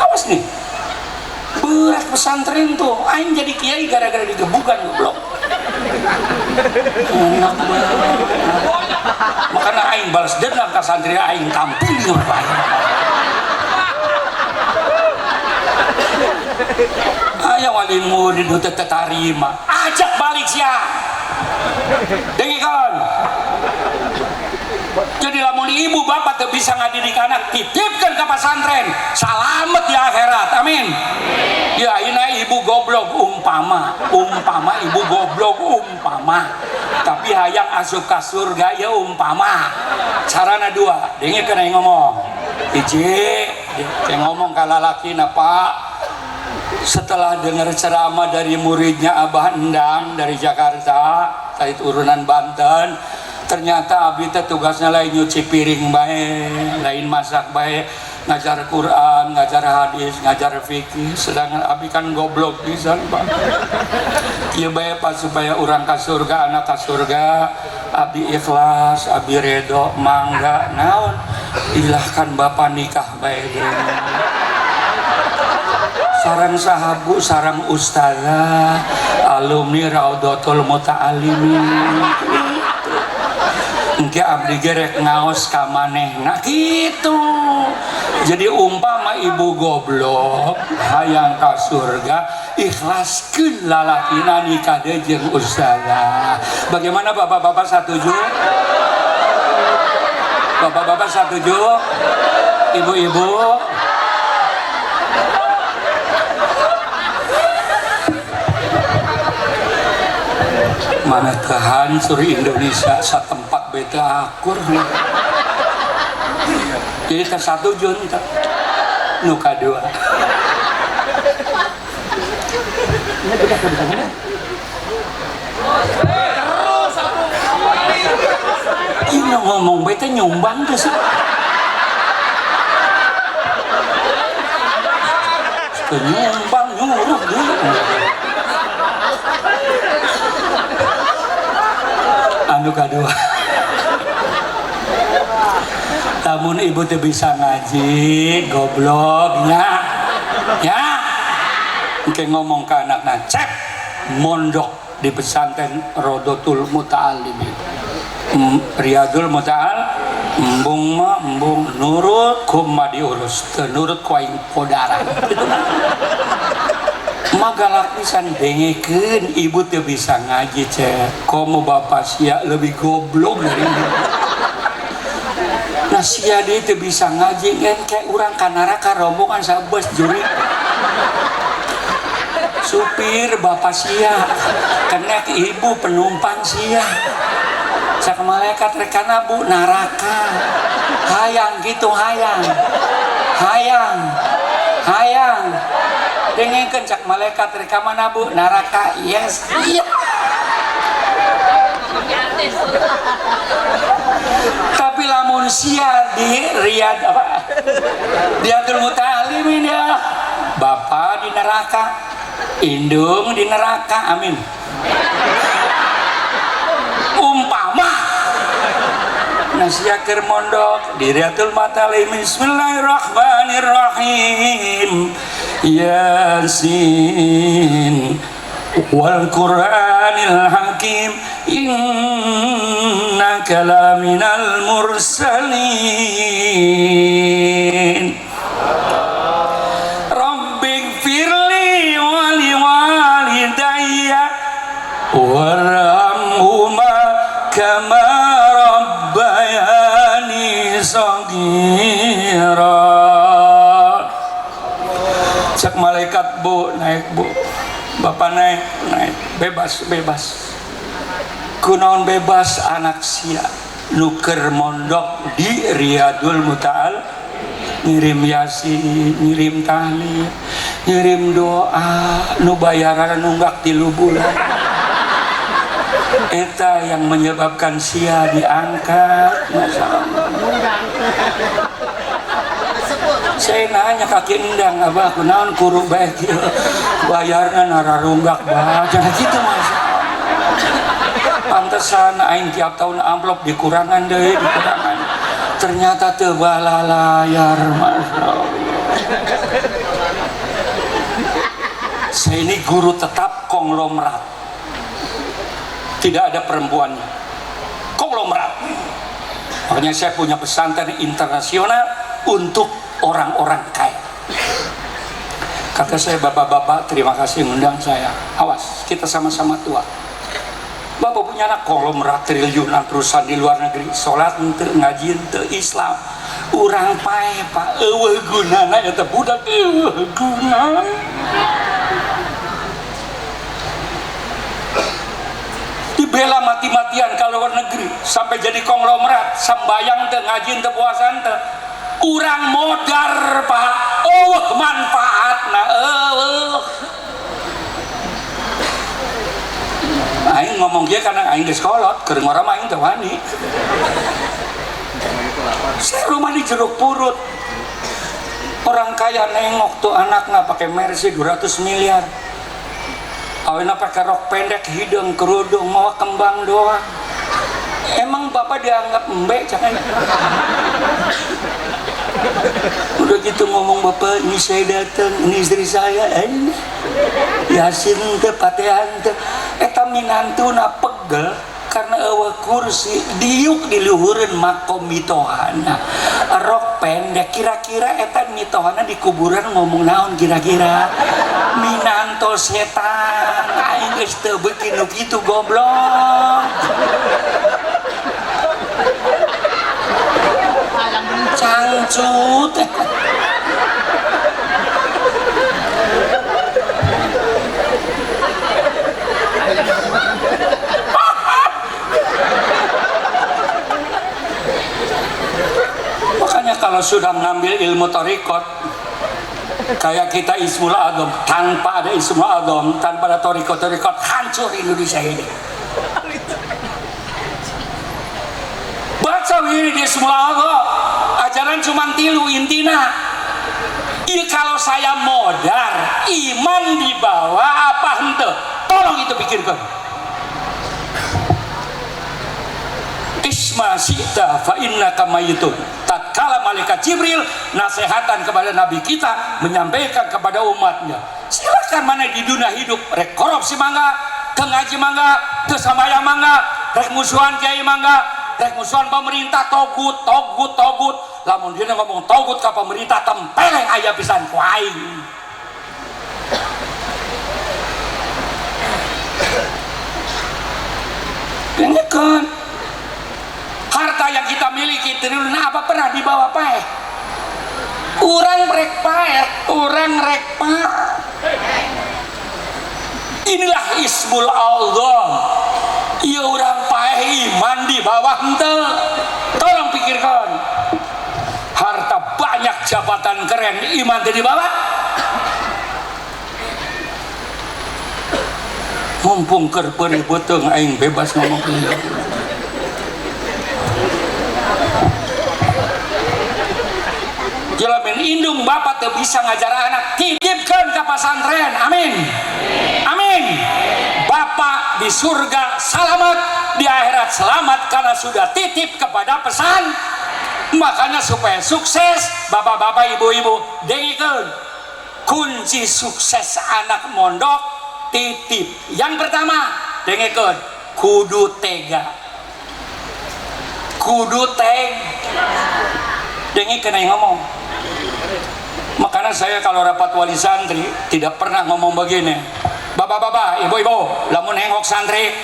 Awas nih. Berat pesantren tuh, aing jadi kiai gara-gara digebukan goblok. Enak banget. Makanya aing balas dendam ke santri aing tampil ngapain. Aya wali murid nu teu tarima, ajak balik sia. Dengikeun. Jadi lamun ibu bapak tuh bisa ngadidik anak titipkan ke pesantren selamat di akhirat amin ya ini ibu goblok umpama ibu goblok umpama tapi hayang asup ke surga ya umpama carana 2 dengar kena ngomong hiji yang ngomong ke lalaki pak setelah dengar ceramah dari muridnya Abah Endang dari Jakarta dari turunan Banten ternyata abdi teh tugasnya lain nyuci piring bae, lain masak bae, ngajar Quran, ngajar hadis, ngajar fikih. Sedangkan abdi kan goblok pisan, Pak. Ieu bae pas supaya urang ka surga, anak ka surga, abdi ikhlas, abdi redo, mangga naon. Ilahkan Bapak nikah bae. Sarang sahabu, sarang ustazah, alumni Raudhatul Muta'alimin. Engke abdi gerek ngaos ka manehna kitu. Jadi umpama ibu goblok hayang ka surga ikhlaskeun lalakina nikah deui jeung ustazah. Bagaimana bapak-bapak setuju? Bapak-bapak setuju? Ibu-ibu? Mana kehancur Indonesia satempat beta akur jadi ke-1 junta nu ka-2 ini ngomong beta nyumbang tuh sih nyumbang nyuruh dulu anu ka-2 namun ibu tuh bisa ngaji gobloknya ya oke ngomong ke anaknya cek mondok di pesantren Raudhatul Muta'alimin Riyadul Muta'al embung nurut kumma diurus nurut ku aing podaran magalak pisan dengekeun ibu teu bisa ngaji cek komo bapak sia lebih goblok dari ibu nah sia dia teu bisa ngaji kan kayak urang ka neraka rombongan sabes juri supir bapak sia kenek ibu penumpang sia sak malaikat rekana bu neraka hayang gitu hayang dengekeun cak malaikat reka mana bu neraka yes iya tapi lamun sia di Riyad apa Riyadul Muta'alimin ya bapak di neraka indung di neraka amin umpama Nasya keur mondok di Riyadul Muta'alimin bismillahirrahmanirrahim Yasin wal Qur'anil Hakim inna innaka laminal mursalin. Rabbighfirli wa liwalidayya warhamhuma kama rabbayani shaghira. Cek malaikat, bu, naik bu, bapak naik, bebas. Kunaon bebas anak sia nuker mondok di Riyadul Muta'al, ngirim yasin, ngirim tahlil, ngirim doa, nu bayaran nunggak 3 bulan. Eta yang menyebabkan sia diangkat. Masya Allah. Saya nanya kaki endang, abah kunaon kuru baik bayarna nararunggak baca gitu mas. Pantesan aing tiap tahun amplop dikurangan deh, dikurangan. Ternyata tebala layar, Masya Allah. Saya ini guru tetap konglomerat, tidak ada perempuannya, konglomerat. Makanya saya punya pesantren internasional untuk orang-orang kaya. Kata saya, bapak-bapak terima kasih mengundang saya. Awas, kita sama-sama tua. Bapak punya anak konglomerat triliunan perusahaan di luar negeri, sholat ente, ngaji ente, Islam. Urang pae pak, eueuh gunana eta budak, eueuh guna. Dibela mati-matian ke luar negeri sampai jadi konglomerat, sembayang ente, ngaji ente, puasa ente. Urang modar pak, manfaatna aing ngomong dia karena aing geus kolot, keur ngora mah aing teu wani. Saya rumah di Jeruk Purut. Orang kaya nengok tuh anaknya pakai Mercy 200 miliar. Awena pakai rok pendek, hidung, kerudung, mau kembang doang. Emang bapak dianggap embek jangan? Udah gitu ngomong, bapak ini saya datang, ini istri saya, ini yasin teh patehan teh, eta minantuna pegel karena eueuh kursi diuk di luhureun makom mitohana rok pendek. Kira-kira eta mitohana di kuburan ngomong naon kira-kira? Minanto setan, aing geus teu beuki nu kitu goblok. Cangcut. Makanya kalau sudah mengambil ilmu thariqat, kayak kita Ismul Adzam, tanpa ada Ismul Adzam, tanpa ada thariqat, hancur Indonesia ini. Baca ini di Ismul Adzam, ajaran cuma 3 intina. Iya, kalau saya modar, iman dibawa apa hente? Tolong itu pikirkan. Isma syi'ta fa innaka mayitun. Tatkala malaikat Jibril nasihatan kepada Nabi kita, menyampaikan kepada umatnya, silakan mana di dunia hidup, rek korupsi mangga, teu ngaji mangga, teu sambayang mangga, rek musuhan kiai mangga, rek musuhan pemerintah, togut. Lamun dia ngomong togut ke pemerintah, tempeleng aya pisan ku aing. Dengarkan, harta yang kita miliki triliun apa pernah dibawa pae? Urang rek pae, urang rek pae. Inilah Ismul Adzam. Ieu urang pae iman di bawah henteu. Tolong pikirkan. Harta banyak, jabatan keren, iman di bawah. Mumpung keur peuri beuteung aing bebas ngomong. Jelamin indung bapak teu bisa ngajar anak, titipkeun ka pesantren. Amin. Amin. Bapak di surga selamat, di akhirat selamat karena sudah titip kepada pesan. Makanya supaya sukses, bapak-bapak, ibu-ibu, dengikeun kunci sukses anak mondok titip. Yang pertama, dengikeun kudu tega. kudu teg dengi kena yang ngomong. Makanya saya kalau rapat wali santri tidak pernah ngomong begini, bapak-bapak, ibu-ibu, lamun hengok santri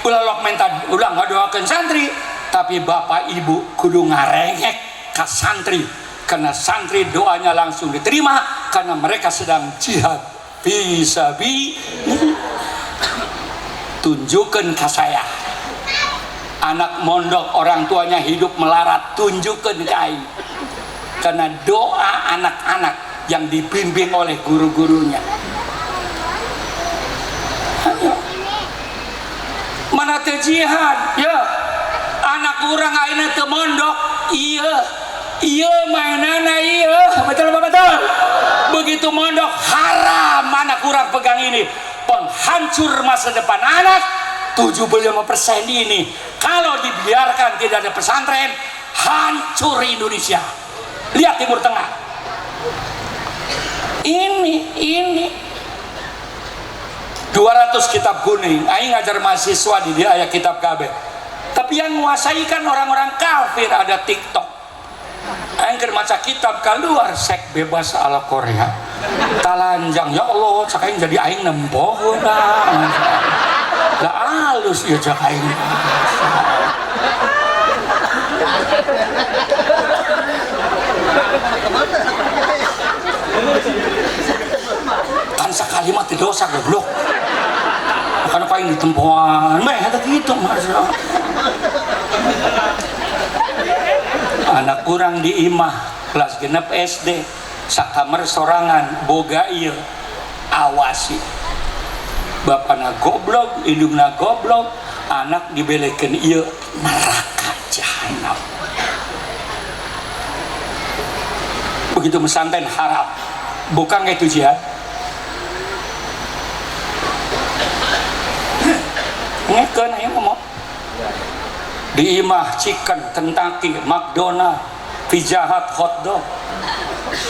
ulah lok mentad, ulah ngadoakeun santri, tapi bapak ibu kudu ngarengek ka santri, karena santri doanya langsung diterima karena mereka sedang jihad fisabi. Tunjukkan ke saya anak mondok orang tuanya hidup melarat, tunjukkan ke aing, karena doa anak-anak yang dibimbing oleh guru-gurunya. Ayo. Mana teh jihad ya anak orang aina teu mondok, iya mainana iya betul betul. Begitu mondok haram anak orang pegang ini, penghancur masa depan anak. 75% ini kalau dibiarkan tidak ada pesantren, hancur Indonesia. Lihat Timur Tengah ini 200 kitab kuning aing ngajar mahasiswa di dia aya kitab KB, tapi yang menguasai kan orang-orang kafir. Ada TikTok aing keur maca kitab keluar sek bebas ala Korea talanjang, ya Allah cak aing jadi aing nempoh lah halus ya cak aing kan sakalimat di dosa goblok, makanya paling ditempuhan meh ada gitu masa. Anak kurang di imah kelas genep SD sakamar sorangan boga ieu awasi bapana goblok indungna goblok, anak dibelekeun ieu neraka jahanam. Begitu pesantren haram, bukan itu jihad. Ngekeun aya ngomong di imah chicken, Kentucky, McDonald, Pizza Hut, hotdog.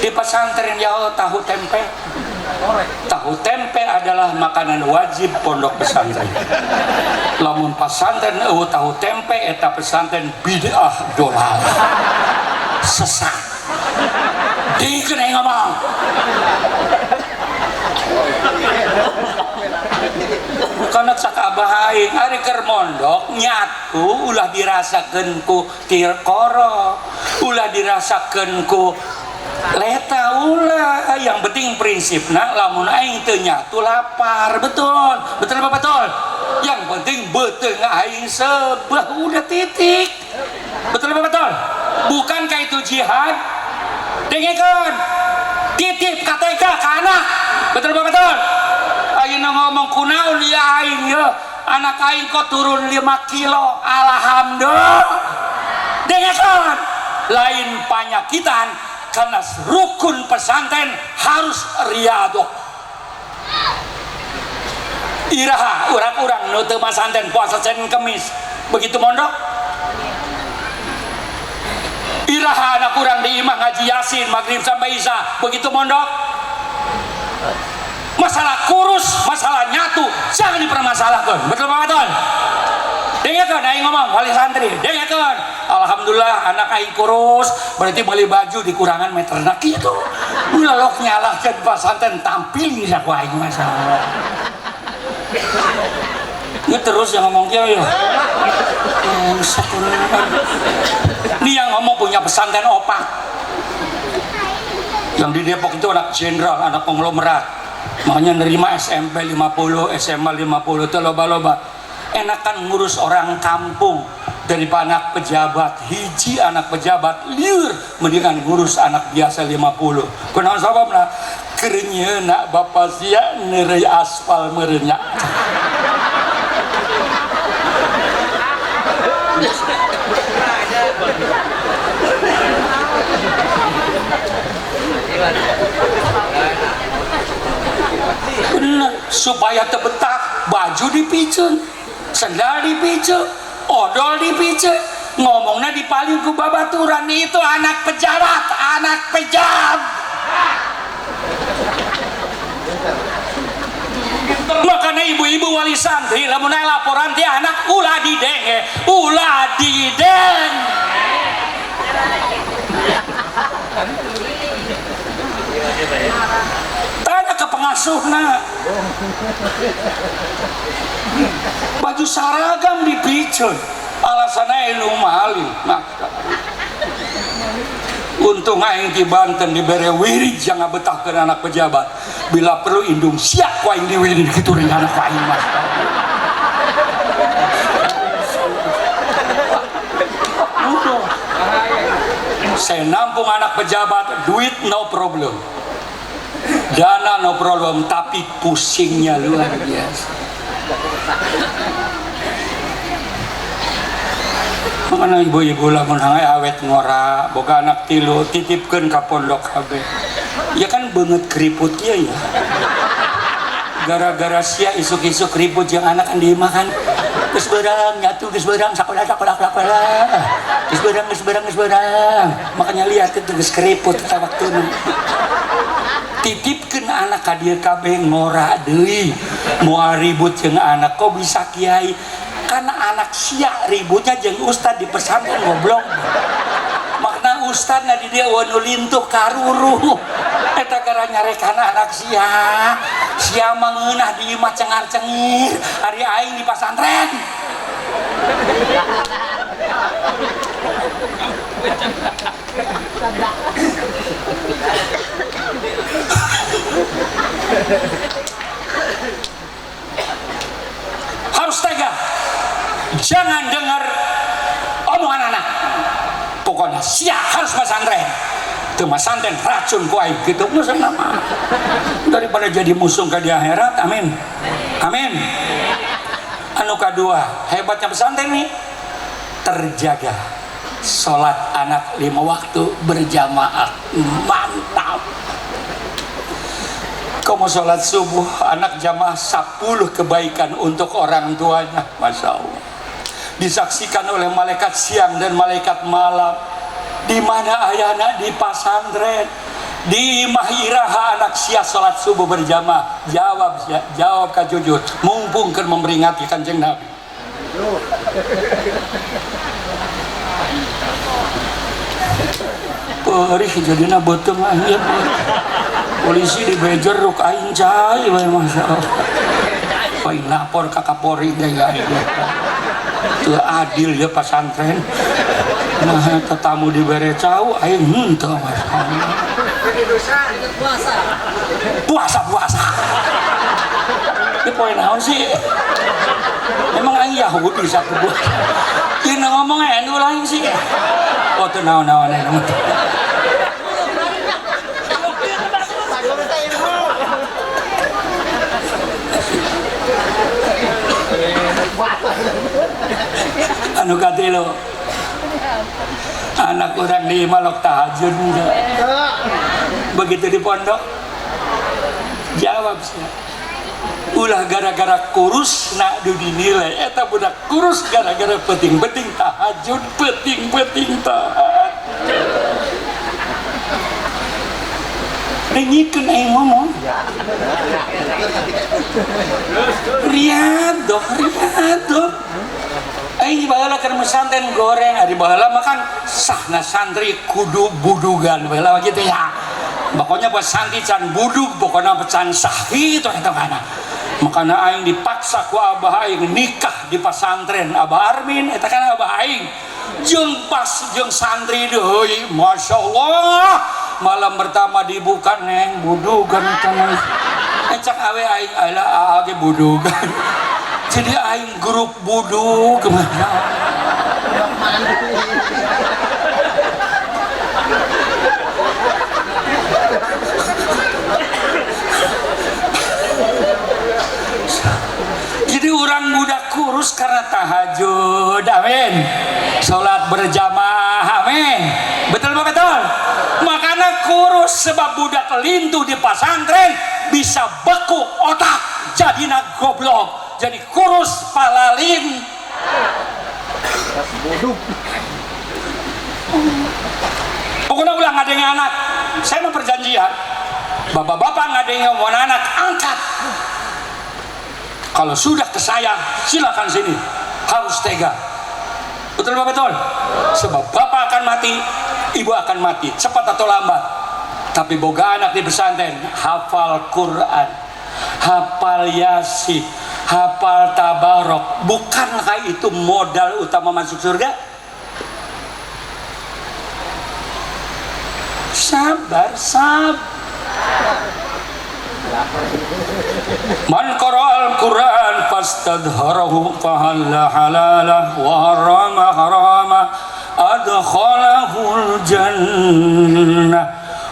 Di pesantren ya tahu tempe. Tahu tempe adalah makanan wajib pondok pesantren. Lamun pesantren tahu tempe eta pesantren bid'ah dolal. Sesat. Dikeun ngomong. Karena sakabah aing ari keur mondok nyatu ulah dirasakeun ku tirkoro, ulah dirasakeun ku leta ulah. Yang penting prinsipna lamun aing teu nyatu lapar, betul apa betul? Yang penting beuteung aing sebelah udah titik, betul apa betul? Bukan kayak itu jihad dengekeun titip KTK ka anak, betul apa betul? Ayeuna ngomong kunaon ya aing ya anak aing kok turun 5 kilo alhamdulillah dengekeun lain panyakitan karena rukun pesantren harus riadoh. Iraha urang-urang nu teu pesantren puasa Senin Kemis begitu mondok. Iraha anak urang di imah ngaji Yasin maghrib sampai isya begitu mondok. Masalah kurus, masalah nyatu jangan dipermasalahkan, betul apa betul? Dengarkan aing ngomong wali santri, dengarkan alhamdulillah anak aing kurus berarti beli baju dikurangan meter nak gitu ulah lok nyalahkan pesantren tampil bisa ku aing masalah ini terus yang ngomong kieu ya ini yang ngomong punya pesantren opak yang di Depok itu anak jenderal, anak konglomerat. Makanya nerima SMP 50, SMA 50 itu loba-loba. Enakan ngurus orang kampung daripada anak pejabat. Hiji anak pejabat liur mendingan ngurus anak biasa 50. Kunaon sababna? Kerenyeuna bapak sia neureuy aspal merenya. Bener, supaya tebetak baju dipiceun, sendal dipiceun, odol dipiceun, ngomongnya dipaling ku babaturan. Itu anak pejabat, anak pejam. Makanya ibu-ibu wali santri lamun aya laporan ti anak ulah dideng, ulah dideng. asuhna. Baju seragam dipicun, alasannya ilmu malih. Untung aing di Banten dibere wirid jangan betahkeun anak pejabat. Bila perlu indung siap ku aing di wirid kitu dengan anak aing mah. Saya nampung anak pejabat, duit no problem, dana no problem, tapi pusingnya luar biasa. Mana ibu-ibu lamun hangai awet ngora, boga anak tilu, titipkeun ka pondok kabeh. Ya kan beungeut keriput ya. Gara-gara sia isuk-isuk keriput jeung anak andi makan. Geus beurang nyatu, geus beurang sakola. Geus beurang. Makanya lihat itu geus keriput eta waktuna. Titipkeun anak ka dieu kabeh ngora deui. Moal ribut jeung anak kok bisa kiai? Karena anak sia ributnya jeung ustad di pesantren goblok. Makna ustad na di dia wanu lintuh karuru. Eta gara nyarekan anak sia mangeunah di imah cengar-cengir ari aing di pesantren. Harus tega. Jangan dengar omongan anak. Pokoknya siap harus pesantren. Itu pesantren racun ku aing gitu nama. Daripada jadi musuh ke di akhirat. Amin. Amin. Anu kedua, hebatnya pesantren nih terjaga. Sholat anak 5 waktu berjamaah. Mantap. Kau mau sholat subuh anak jamaah 10 kebaikan untuk orang tuanya. Masya Allah. Disaksikan oleh malaikat siang dan malaikat malam. Di mana ayana di pesantren, di mahiraha anak sia salat subuh berjamaah. Jawab ka jujur, mumpung keur memperingati Kanjeng Nabi. Perih jadina beuteung anjeun. Polisi dibejer ruk aing cai bae masyaallah. Poin lapor ka Kapolri gaya. Teu adil ya pesantren. Nah, tetamu dibere cau aing henteu masyaallah. Puasa. Ini poin naon sih? Emang aing Yahudi satu buah. Ieu ngomong anu lain sih. Oh teu naon-naon anu. Anu katilu anak orang di malok tahajud enggak. Begitu di pondok jawab sih ulah gara-gara kurus nak du dinilai eta budak kurus gara-gara penting-penting tahajud penting-penting tahajud. Dengikeun aing ngomong riado aing baheula keur pesantren goreng ari baheula makan sahna santri kudu budugan baheula gitu ya. Pokoknya pas santri can budug pokoknya pecan sahih itu eta kana. Makana aing dipaksa ku abah aing nikah di pesantren Abah Armin eta kan abah aing. Jeung pas jeung santri deui masyaallah malam pertama dibuka neng budugan tanah. Ecak awe aing ala age budugan. Jadi aing grup budug kemana? Jadi orang budak kurus karena tahajud, amin. Sholat berjamaah, amin. Betul betul. Makanya kurus sebab budak lintu di pesantren bisa beku otak, jadinya goblok. Jadi kurus palalin. Pokoknya ulang ngadengin anak. Saya mau perjanjian. Bapak-bapak ngadengin omongan anak, angkat. Kalau sudah ke saya, silakan sini. Harus tega. Betul betul. Sebab bapak akan mati, ibu akan mati, cepat atau lambat. Tapi boga anak di pesantren hafal Quran. hafal Yasin, hafal Tabarok. Bukankah itu modal utama masuk surga? Sabar. Man qara'al Qur'an fastadharahu fahalla halalah wa harama harama adkhalahul jannah.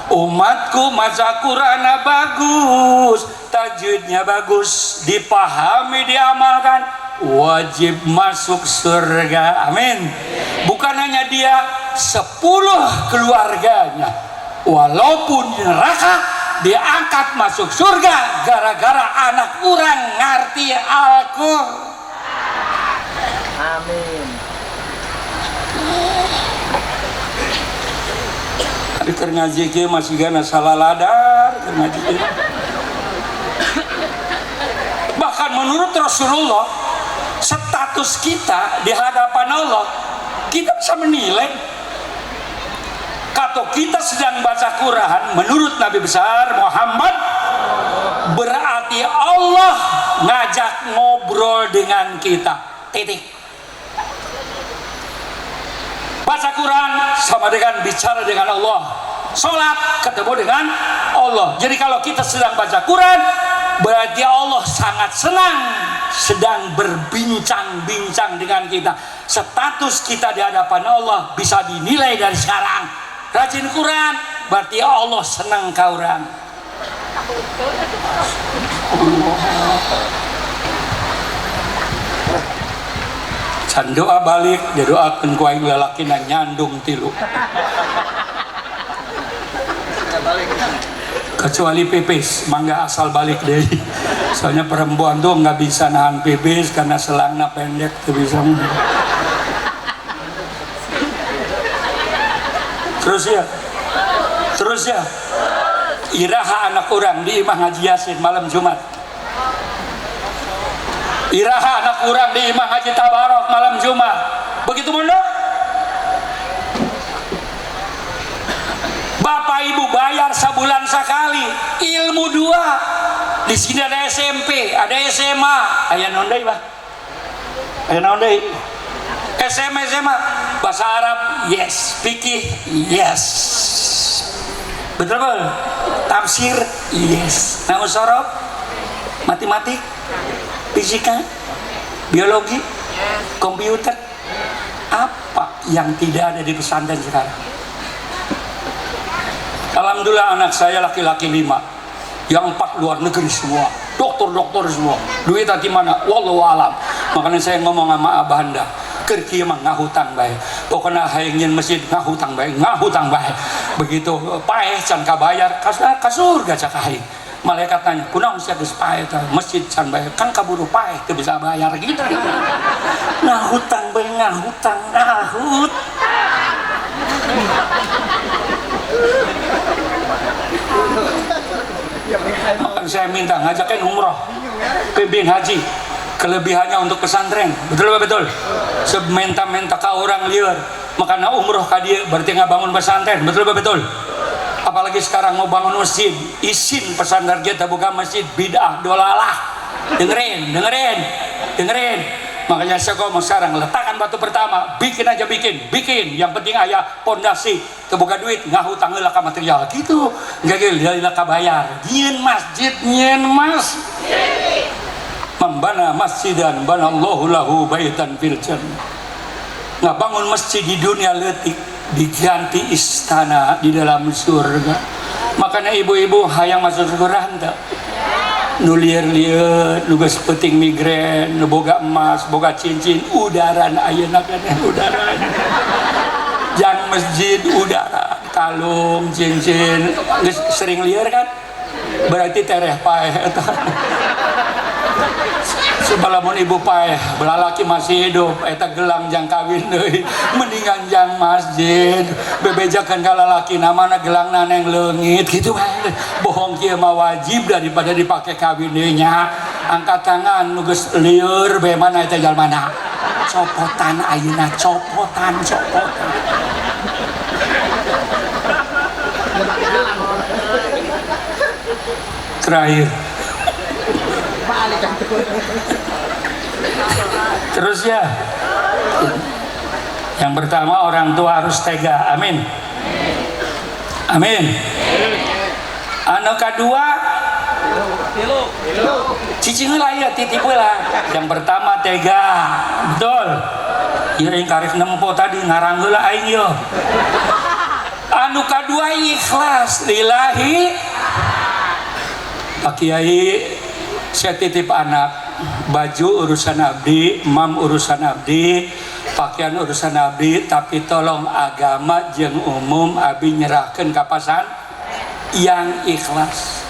Umatku maca Quran bagus, tajwidnya bagus, dipahami, diamalkan, wajib masuk surga. Amin. Bukan hanya dia, 10 keluarganya walaupun di neraka diangkat masuk surga gara-gara anak orang ngerti Al-Qur'an. Amin. Keur ngaji ke masih gana salah ladar keur ngaji. Bahkan menurut Rasulullah, status kita di hadapan Allah, kita bisa menilai. Kalau kita sedang baca Quran, menurut Nabi besar Muhammad, berarti Allah ngajak ngobrol dengan kita. Titik. Baca Quran sama dengan bicara dengan Allah. Sholat ketemu dengan Allah. Jadi kalau kita sedang baca Quran, berarti Allah sangat senang sedang berbincang-bincang dengan kita. Status kita di hadapan Allah bisa dinilai dari sekarang. Rajin Quran berarti Allah senang ka urang. Can doa balik, dia doakeun ku aing lalakina nyandung 3. Kecuali pipis, mangga asal balik deh. Soalnya perempuan tuh nggak bisa nahan pipis karena selangnya pendek tuh bisa. Terus ya. Iraha anak orang di imah ngaji Yasin malam Jumat. Iraha anak orang di imah ngaji Tabarok malam Jumat. Begitu mondok. Bapak Ibu bayar sebulan sekali, ilmu 2. Di sini ada SMP, ada SMA. Aya naon deui, Bah? Aya naon deui? SMA bahasa Arab yes, fikih yes, betul? Tafsir yes, nahwu sorof, matematik, fisika, biologi, komputer. Apa yang tidak ada di pesantren sekarang? Alhamdulillah anak saya laki-laki 5, yang 4 luar negeri semua, dokter semua. Duit tadi mana? Wallahu alam. Makanya saya ngomong sama Abah Anda, keur kieu mah ngahutang bae. Pokona hayang nyeun masjid ngahutang bae. Begitu paeh can kabayar ka surga cak aing. Malaikat tanya, "Kunaon sia geus paeh teh? Masjid can bae. Kan kaburu paeh teu bisa bayar gitu." Ngahutang bae ngahut. Saya minta ngajakin umroh, pimpin haji, kelebihannya untuk pesantren, betul? Sementa-menta ka orang lieur, makanya umroh ka dia berarti ngabangun pesantren, betul? Apalagi sekarang mau bangun masjid, izin pesantren kita buka masjid bid'ah dolalah. Dengerin. Makanya saya ngomong sekarang, letakkan batu pertama, bikin. Yang penting ayah pondasi, terbuka duit, ngahutang heula ka material, gitu. Gagil heula ka bayar. Nyieun masjid. Membana masjidan banallahu lahu baitan fil jannah. Ngabangun masjid di dunia leutik diganti istana di dalam surga. Makanya ibu-ibu hayang masuk surga henteu. Nu lieur-lieur, nu geus peuting migren, nu boga emas, boga cincin, udaran ayeuna keneh udaran. Jang masjid udara, kalung, cincin, geus sering lieur kan? Berarti tereh paeh eta. Sebalamun ibu paeh, belalaki masih hidup, eta gelang jang kawin deui, mendingan jang masjid. Bebejakan ka lalaki namana gelang naneng leungit gitu bae. Bohong kieu mah wajib daripada dipake kawin deui nya. Angkat tangan nu geus lieur bae mana eta jalmana. Copotan ayeuna copotan. Terakhir Terus ya, yang pertama orang tua harus tega, amin, amin. Anu kedua, cicing lah ya titip lah. Yang pertama tega, betul. Ya yang karif nempo tadi ngarang heula aing yo. Anu kedua ikhlas lillahi. Pak Kiai, saya titip anak, baju urusan abdi, mam urusan abdi, pakaian urusan abdi, tapi tolong agama jeung umum abdi nyerahkeun ka pasan yang ikhlas.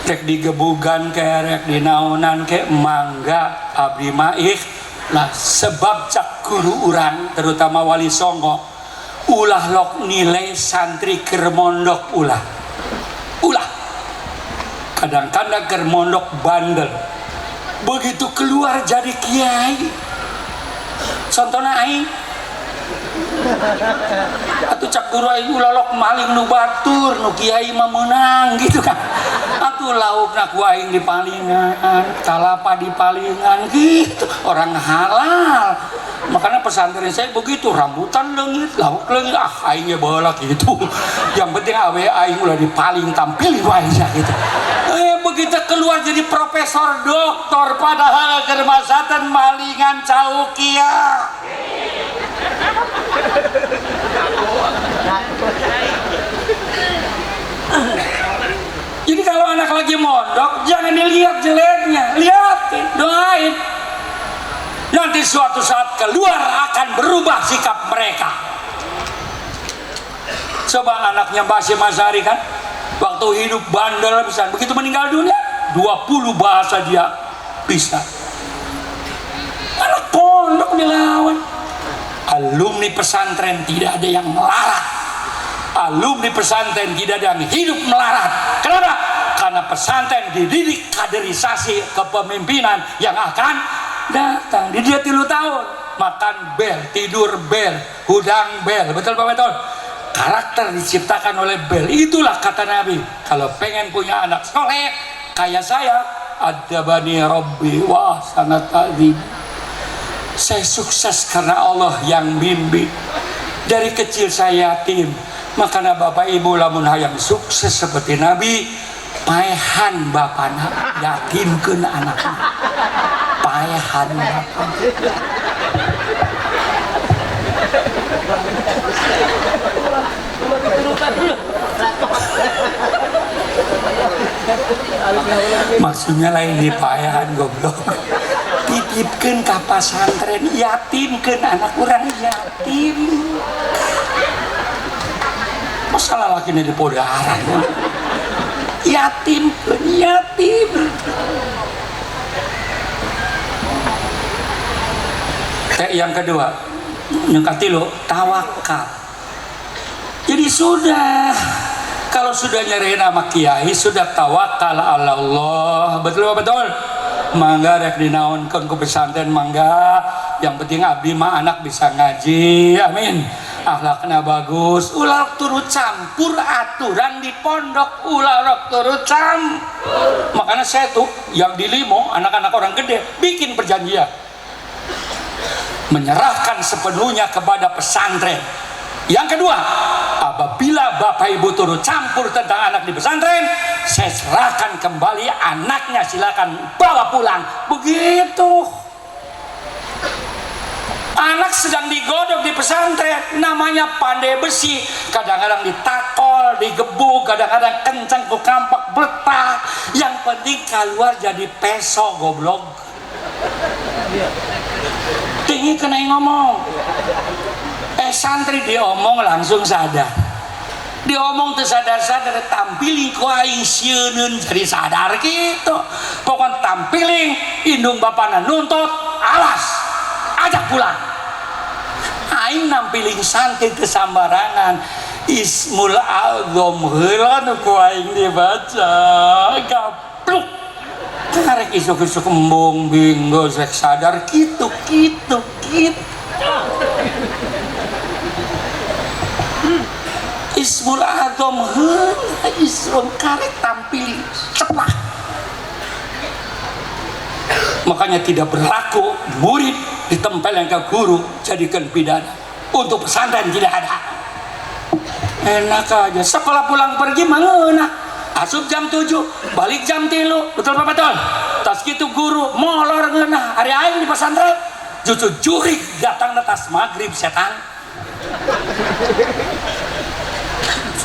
Rek digebugan ke, rek dinaonan ke, mangga abdi mah ikhlas. Sebab cak guru urang terutama wali songo ulah lok nilai santri keur mondok ulah kadang-kadang keur mondok bandel, begitu keluar jadi kiai. Contohna aing atuh cak guru aing ulah lok maling nu batur, nu kiai mah meunang gitu kan. Atuh laukna ku aing di palingan, kalapa di palingan gitu, orang halal. Makanya pesantren saya begitu, rambutan leungit, lauk leungit, aing ge baheula gitu. Yang penting awe aing ulah dipaling tampil wae gitu. Begitu keluar jadi profesor doktor, padahal kermasatan malingan caukia. Jadi kalau anak lagi mondok jangan dilihat jeleknya, lihatin, doain. Nanti suatu saat keluar akan berubah sikap mereka. Coba anaknya Mbak Syemazari kan, waktu hidup bandel bisa, begitu meninggal dunia 20 bahasa dia bisa. Anak pondok dilawan. Alumni pesantren tidak ada yang melarat. Alumni pesantren tidak ada yang hidup melarat. Kenapa? Karena pesantren dididik kaderisasi kepemimpinan yang akan datang. Di dia 3 tahun makan bel, tidur bel, hudang bel, betul Pak betul. Karakter diciptakan oleh bel. Itulah kata Nabi, kalau pengen punya anak soleh kayak saya, adabani Rabbi wa sangat ta'zim. Saya sukses karena Allah yang bimbing. Dari kecil saya yatim, makanya Bapak Ibu lamun hayang sukses seperti Nabi, paehan bapana yatimkeun anakna. Paehan bapana. Maksudnya lain di paehan goblok. Titipkeun ka pasantren, yatimkeun anak urang yatim. Masalah laki di podaran. Yatim, yatim. Yang kedua, yang ketilu, tawakal. Jadi sudah, kalau sudah nyari nama kiai, sudah tawakal ala Allah. Betul betul. Mangga rek dinaonkeun ku pesantren mangga. Yang penting abdi mah anak bisa ngaji. Amin. Akhlaknya bagus. Ulah turut campur aturan di pondok. Ulah turut campur. Makanya saya tuh yang di Limo, anak-anak orang gede bikin perjanjian. Menyerahkan sepenuhnya kepada pesantren. Yang kedua, apabila Bapak Ibu turut campur tentang anak di pesantren, saya serahkan kembali anaknya, silakan bawa pulang. Begitu. Anak sedang digodok di pesantren, namanya pandai besi, kadang-kadang ditakol, digebuk, kadang-kadang kencang ku kampak bertak. Yang penting keluar jadi peso goblok. Tinggi kena ngomong. Santri diomong langsung sadar. Diomong tuh sadar-sadar, tampilin ku aing sieun jadi sadar gitu. Pokoknya tampilin indung bapana nuntut, alas, ajak pulang. Aing nampilin santri kesambarangan. Ismul Azam heula nu ku aing dibaca. Gapluk. Karek isuk-isuk embung bingung rek sadar gitu. Ismul Azam heula isrun karek tampil ceplak. Makanya tidak berlaku murid ditempelkan ke guru jadikan pidana. Untuk pesantren tidak ada. Enak aja. Sekolah pulang pergi mengenak. Asup jam 7, balik jam 3. Betul apa betul? Tas gitu guru molor ngeunah. Hari aing di pesantren justru jurik datang tas maghrib setan.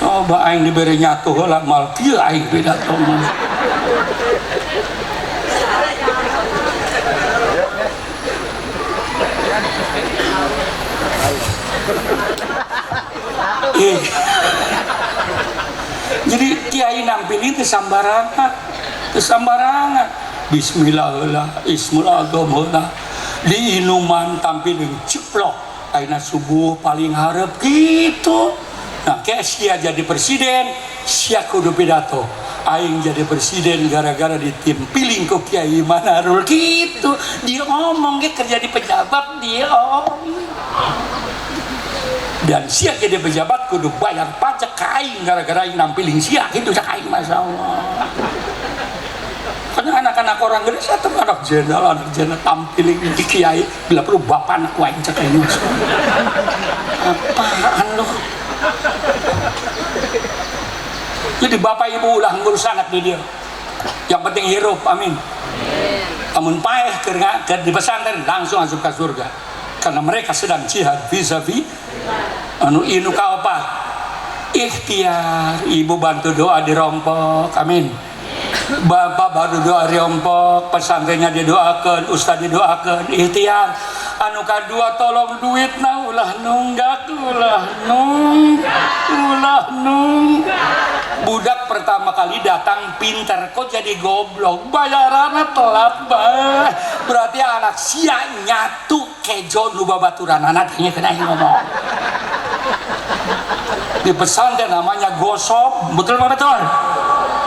Coba aing diberi nyatu heula mal kieu aing beda mah. Jadi kiai nampilin kesambarangan bismillah ismul azam di inuman tampilin ceplok aina subuh paling harap gitu. Nah kayak sia jadi presiden sia kudu pidato aing jadi presiden gara-gara ditimpiling ke kiai Manarul gitu. Dia ngomong kerja di pejabat dia dan sia jadi pejabat kudu bayar pajak kain gara-gara yang nampilin sia itu kain masalah. Karena anak-anak orang gede satu anak jenderal tampilin di kiai bila perlu bapak anak wain cek ini apaan lo. Jadi bapak ibu ulah ngurus anak di dia yang penting hirup amin. Amun paeh ke di pesantren langsung masuk ke surga karena mereka sedang jihad vis-a-vis anu inu kaopat ikhtiar. Ibu bantu doa dirompok amin. Bapak baru doa diompok pesantrennya didoakan ustaz didoakan ikhtiar. Anu kadua tolong duit na ulah nunggak budak pertama kali datang pinter kok jadi goblok bayarannya telat bah. Berarti anak sia nyatu kejo nu babaturan anaknya kena ngomong di pesantren namanya gosok betul apa betul?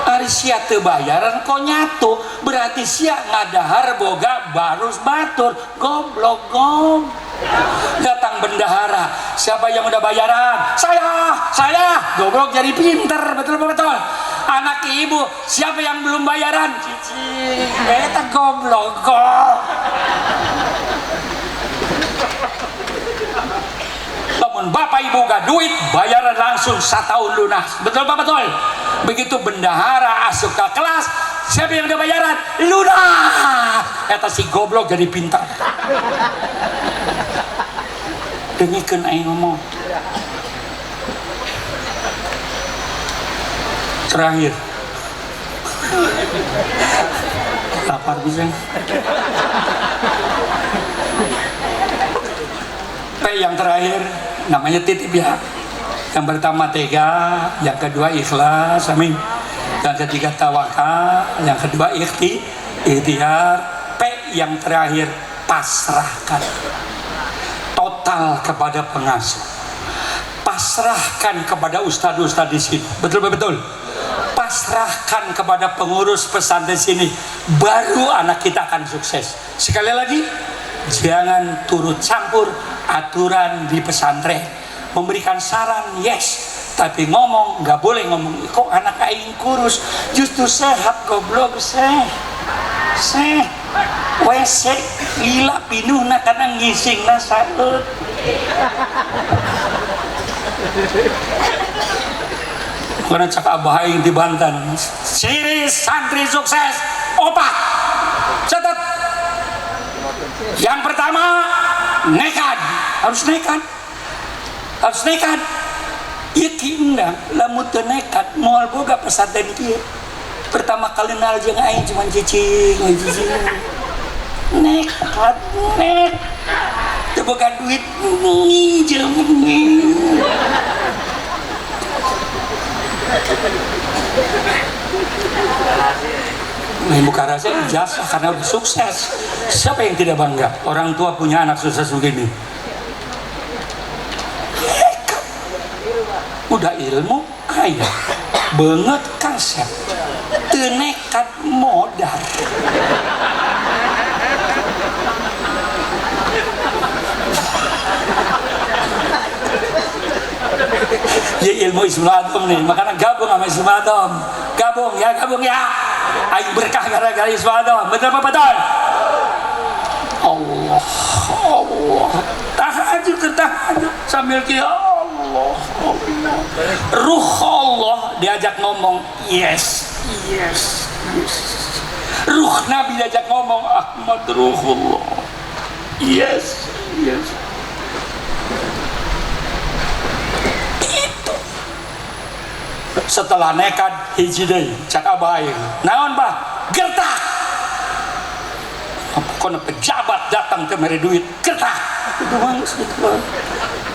Ari sia teu bayaran kok nyatu berarti sia ngadahar boga barus batur goblok gom. Datang bendahara siapa yang udah bayaran saya goblok jadi pinter betul apa betul? Anak ibu siapa yang belum bayaran cici eta goblok gom. Namun bapak ibu gak duit bayaran langsung 1 tahun lunas betul apa betul? Begitu bendahara masuk ke kelas siapa yang udah bayaran lunas eta si goblok jadi pintar. Dengikeun aing ngomong terakhir lapar bisa yang terakhir namanya titip ya. Yang pertama tega, yang kedua ikhlas, amin. Yang ketiga tawakal, yang kedua ikhtiar. P yang terakhir pasrahkan. Total kepada pengasuh. Pasrahkan kepada ustadz-ustadz di sini. Betul betul. Pasrahkan kepada pengurus pesantren sini. Baru anak kita akan sukses. Sekali lagi, jangan turut campur aturan di pesantren. Memberikan saran yes, tapi ngomong nggak boleh ngomong kok anak aing kurus justru sehat goblok wc gila pinuhna karena ngisingna saeut. Karena cak abah aing di Banten siri santri sukses opat catat. Yang pertama nekat harus nekat ieu kindang lamun teu nekat moal boga pesantren kieu pertama kali nal jeung aing cuman cicing nekat teu boga duit jeung buka rahasia ijazah karena udah sukses. Siapa yang tidak bangga orang tua punya anak sukses begini? Udah ilmu ayah banget kasep tenekat modal ya ilmu Ismul Adham nih makanya gabung sama Ismul Adham gabung ya ayo berkah gara-gara Ismul Adham betul apa betul? Allah, Allah. Tahajud ke tahajud sambil kia Allah, Allah. Ruh Allah diajak ngomong, yes, yes, yes. Ruh Nabi diajak ngomong, Ahmad Ruhullah, yes, yes. Itu. Setelah nekat hiji deui, cak abah aing. Naon bah? Gertak. Pokoknya pejabat datang ke mere duit, gertak. Itu mah gitu.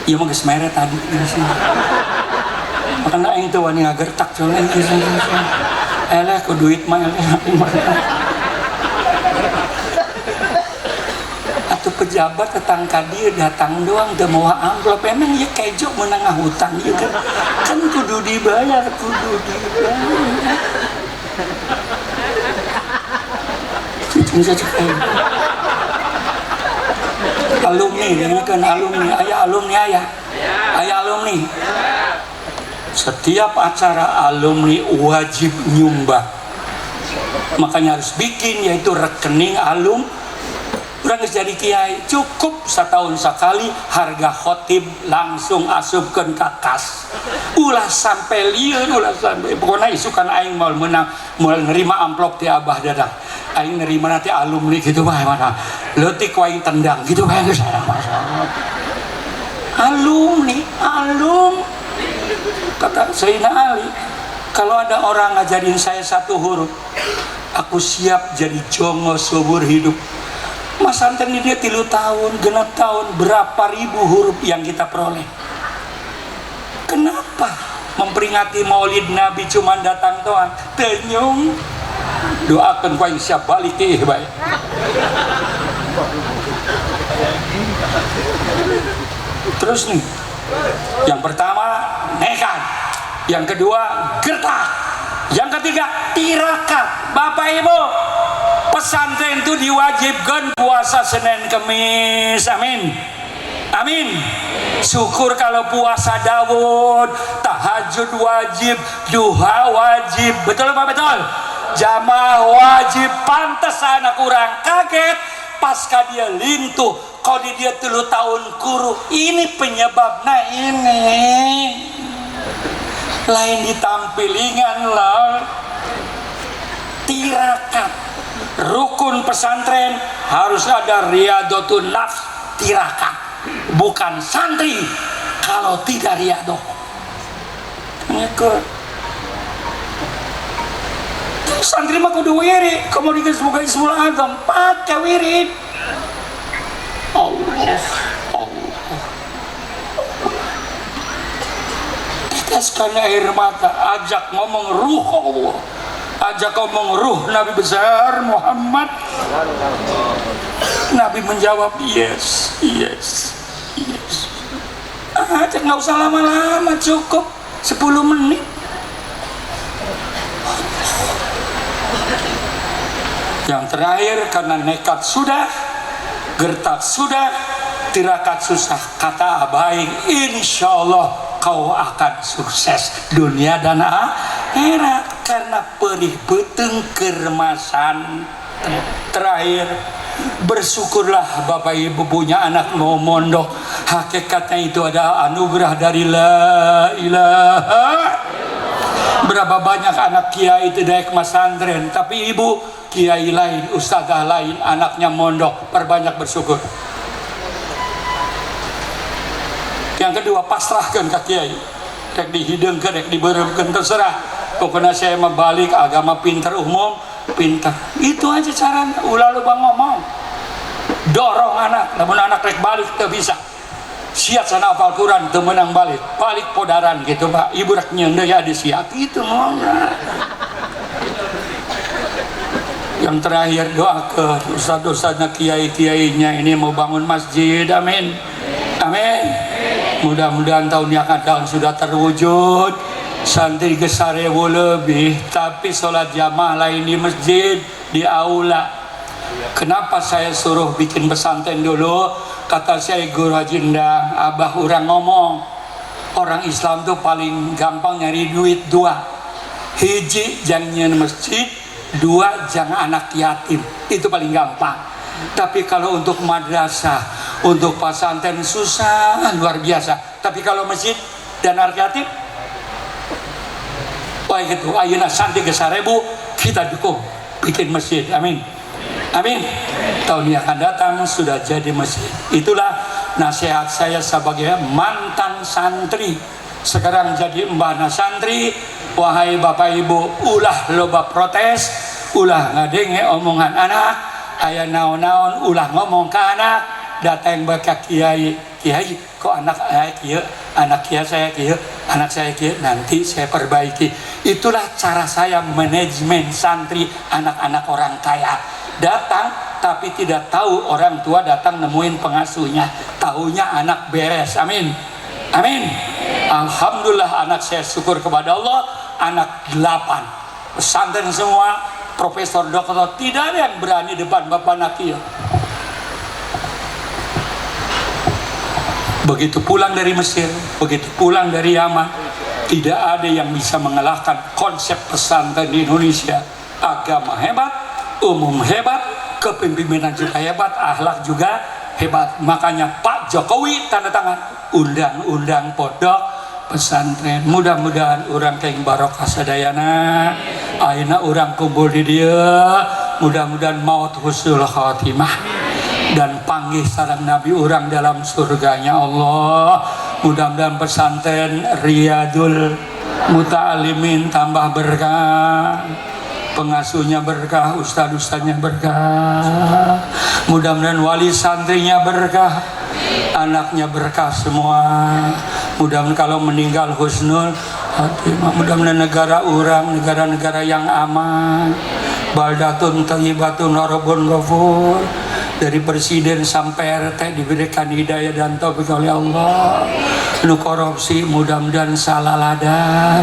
Ieu mah geus mere tadi. Makanya aing teu wani ngagertak soalnya geus. Eleh ku duit mah eleh. Atuh pejabat datang ka dieu datang doang teu mawa amplop emang ieu kejo meunang ngahutang ieu kan. Kan kudu dibayar, kudu dibayar. Alumni, ini kan alumni, ayah alumni. Setiap acara alumni wajib nyumbang, makanya harus bikin yaitu rekening alum. Urang geus jadi kiai cukup setahun sekali harga khotib langsung asupkeun ka kas. Ulah sampai lieun, ulah sampai pokona isukan aing moal meunang moal nerima amplop ti Abah Dadang. Aing nerima nanti alumni gitu bae mana. Leutik ku aing tendang gitu bae geus masalah. Alumni, kata Sayyidina Ali, kalau ada orang ngajarin saya satu huruf, aku siap jadi jongo seumur hidup. Mas Anten ini dia 3 tahun, 6 tahun, berapa ribu huruf yang kita peroleh. Kenapa memperingati maulid Nabi cuma datang doang? Tenyung. Doakan kau yang siap balik baik. Terus nih, yang pertama nekat, yang kedua gertak, yang ketiga tirakat. Bapak Ibu, pesantren itu diwajibkan puasa Senin Kemis, amin, amin. Syukur kalau puasa Daud, tahajud wajib, duha wajib, betul apa betul? Jamaah wajib. Pantas anak kurang kaget pasca dia lintuh, kalau dia 3 tahun kuru. Ini penyebabnya ini. Lain ditampilingan lah. Tirakat. Rukun pesantren harus ada riyadotun nafs, tirakat. Bukan santri kalau tidak riyadoh. Ngikut. Santri mah kudu wirid, kemudian semoga Ismul Azam pakai wirid. Allah, Allah. Teteskan air mata, ajak ngomong ruh Allah, ajak ngomong ruh Nabi besar Muhammad. Nabi menjawab yes, yes, yes. Ajak nggak usah lama-lama, cukup 10 menit. Yang terakhir, karena nekat sudah, gertak sudah, tirakat susah, kata abaing, insya Allah kau akan sukses dunia dan akhirat karena perih beteng kermasan. Terakhir, bersyukurlah Bapak Ibu punya anak mau mondok. Hakikatnya itu ada anugerah dari la ilaha. Berapa banyak anak kiai itu daek masantren, tapi ibu kiai lain, ustazah lain, anaknya mondok, perbanyak bersyukur. Yang kedua, pasrahkan ke kiai, rek dihidungkan, rek diberemkan, terserah. Pokoknya saya membalik agama pintar umum, pintar. Itu aja caranya. Ulah lu bang ngomong, dorong anak, namun anak rek balik tak bisa. Siap sana hafal Quran, temenang balik podaran gitu Pak. Ibu rek nyende ya di siap itu maunya. Yang terakhir doa ke ustaz-ustaznya, kiai-kiainya ini mau bangun masjid, amin, amin. Mudah-mudahan tahun yang akan datang sudah terwujud. Santri ke 1000 lebih, tapi sholat jamaah lain di masjid, di aula. Kenapa saya suruh bikin pesantren dulu? Kata saya Guru Haji Endang, Abah orang ngomong, orang Islam tuh paling gampang nyari duit 2. Hiji, jangan masjid, 2, jangan anak yatim. Itu paling gampang. Tapi kalau untuk madrasah, untuk pesantren susah luar biasa. Tapi kalau masjid dan kreatif, wah gitu, ayeuna santi ke 1000 kita dukung bikin masjid. Amin. Amin. Tahun yang akan datang sudah jadi masjid. Itulah nasihat saya sebagai mantan santri, sekarang jadi mbahna santri. Wahai bapak ibu, ulah loba protes, ulah ngadenge omongan anak, aya naon-naon ulah ngomong ke anak, datang baka kiai, kiai kok anak saya kieu, anak kiai saya kieu, anak saya kieu, nanti saya perbaiki. Itulah cara saya manajemen santri, anak-anak orang kaya. Datang tapi tidak tahu orang tua, datang nemuin pengasuhnya, tahunya anak beres. Amin. Amin. Alhamdulillah, anak saya syukur kepada Allah, anak 8 pesantren semua, profesor, doktor, tidak ada yang berani depan bapak nakia. Begitu pulang dari Mesir, begitu pulang dari Yaman, tidak ada yang bisa mengalahkan konsep pesantren di Indonesia. Agama hebat, umum hebat, kepemimpinan juga hebat, akhlak juga hebat. Makanya Pak Jokowi tanda tangan undang-undang pondok pesantren. Mudah-mudahan orang keng barokah sadayana, ayeuna orang kumpul di dia, mudah-mudahan maut husnul khatimah dan panggih sareng Nabi orang dalam surganya Allah. Mudah-mudahan pesantren Riyadul Muta'alimin tambah berkah, pengasuhnya berkah, ustadz-ustadznya berkah, mudah-mudahan wali santrinya berkah, anaknya berkah semua. Mudah-mudahan kalau meninggal husnul khatimah. Mudah-mudahan negara orang, negara-negara yang aman, baldatun thayyibatun warabun ghafur, dari presiden sampai RT diberikan hidayah dan taufik oleh Allah. Nu korupsi mudah-mudahan salah ladar,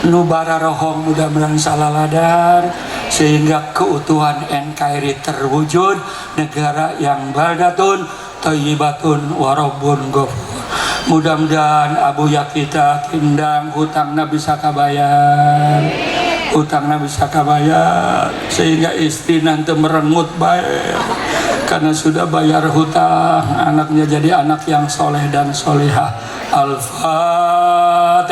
nu bara rohong mudah-mudahan salah ladar, sehingga keutuhan NKRI terwujud, negara yang baldatun thayyibatun warabun ghafur. Mudah-mudahan abuya kita kindang hutangna bisa kabayar, hutangna bisa kabayar, sehingga istri nanti merengut baik karena sudah bayar hutang, anaknya jadi anak yang soleh dan solehah. Al-Fatihah.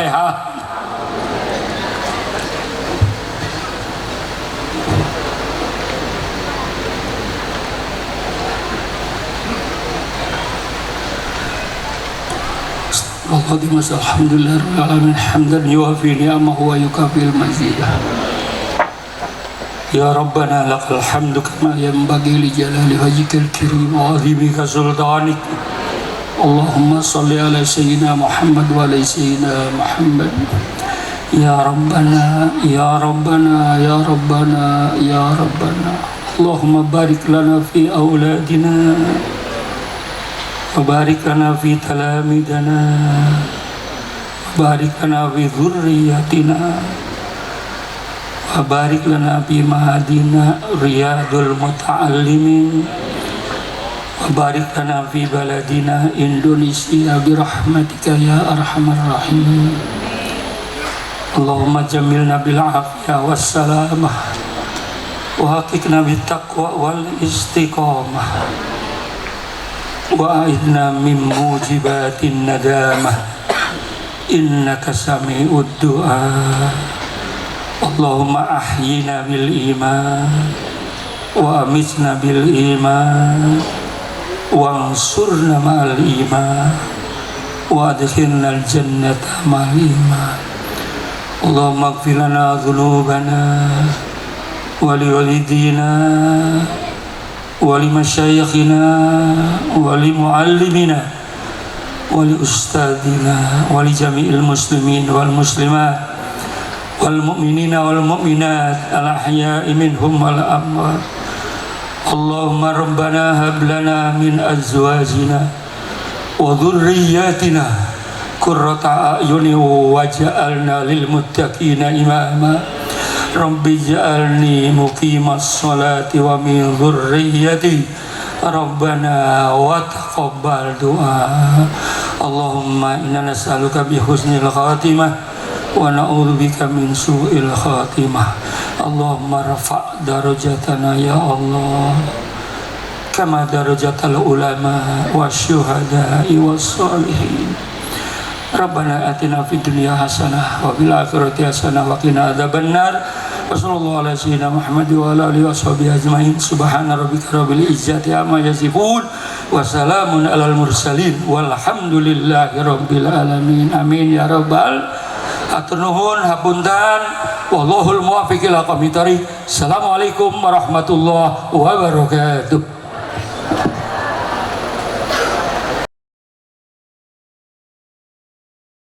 Alhamdulillah alamin hamdan yuwafi ni'amahu wa yukafil mazidah. Ya Rabbana lakal hamdu kama yanbaghi li jalali wajhikal karim wa 'azimika sultanik. Allahumma salli ala sayyidina Muhammad wa ala sayyidina Muhammad. Ya Rabbana, ya Rabbana, ya Rabbana, ya Rabbana. Allahumma barik lana fi auladina wa barik lana fi talamidana wa barik lana fi dhurriyyatina wa barik lana fi mahadina Riyadul Muta'allimin wa barik lana fi baladina Indonesia birahmatika ya arhamar rahimin. Allahumma jamilna bil afiyah was salamah wa haqiqna bit taqwa wal istiqamah wa a'idna min mujibatin nadamah innaka sami'ud du'a. Allahumma ahyina bil iman wa amitna bil iman wa ansurna ma'al iman wa adkhilna al jannata ma'al iman. Allahumma ighfir lana dhunubana wa liwalidina wali masyayikhina wali muallimina wali ustadina wali jami'il muslimin wal muslimat wal mu'minina wal mu'minat al ahya'i minhum wal amwat. Allahumma rabbana hab lana min azwajina wa dhurriyyatina qurrata a'yunin waj'alna lil muttaqina imama. Rabbi ja'alni muqimas salati wa min dhurriyyati Rabbana wa taqabbal du'a. Allahumma inna nas'aluka bi husnil khatimah wa na'udzubika min su'il khatimah. Allahumma rafa' darajatana ya Allah kama darajatal ulama wasyuhada'i wassalihin. Rabbana atina fid dunya hasanah wa fil akhirati hasanah wa qina adzabannar. Wa sallallahu ala sayyidina Muhammad wa ala alihi washabihi ajmain. Subhana rabbika rabbil izzati amma yasifun wa salamun alal mursalin walhamdulillahi rabbil alamin. Amin ya rabbal atur nuhun hapunten wallahul muwaffiq ila aqwamit thoriq. Assalamualaikum warahmatullahi wabarakatuh.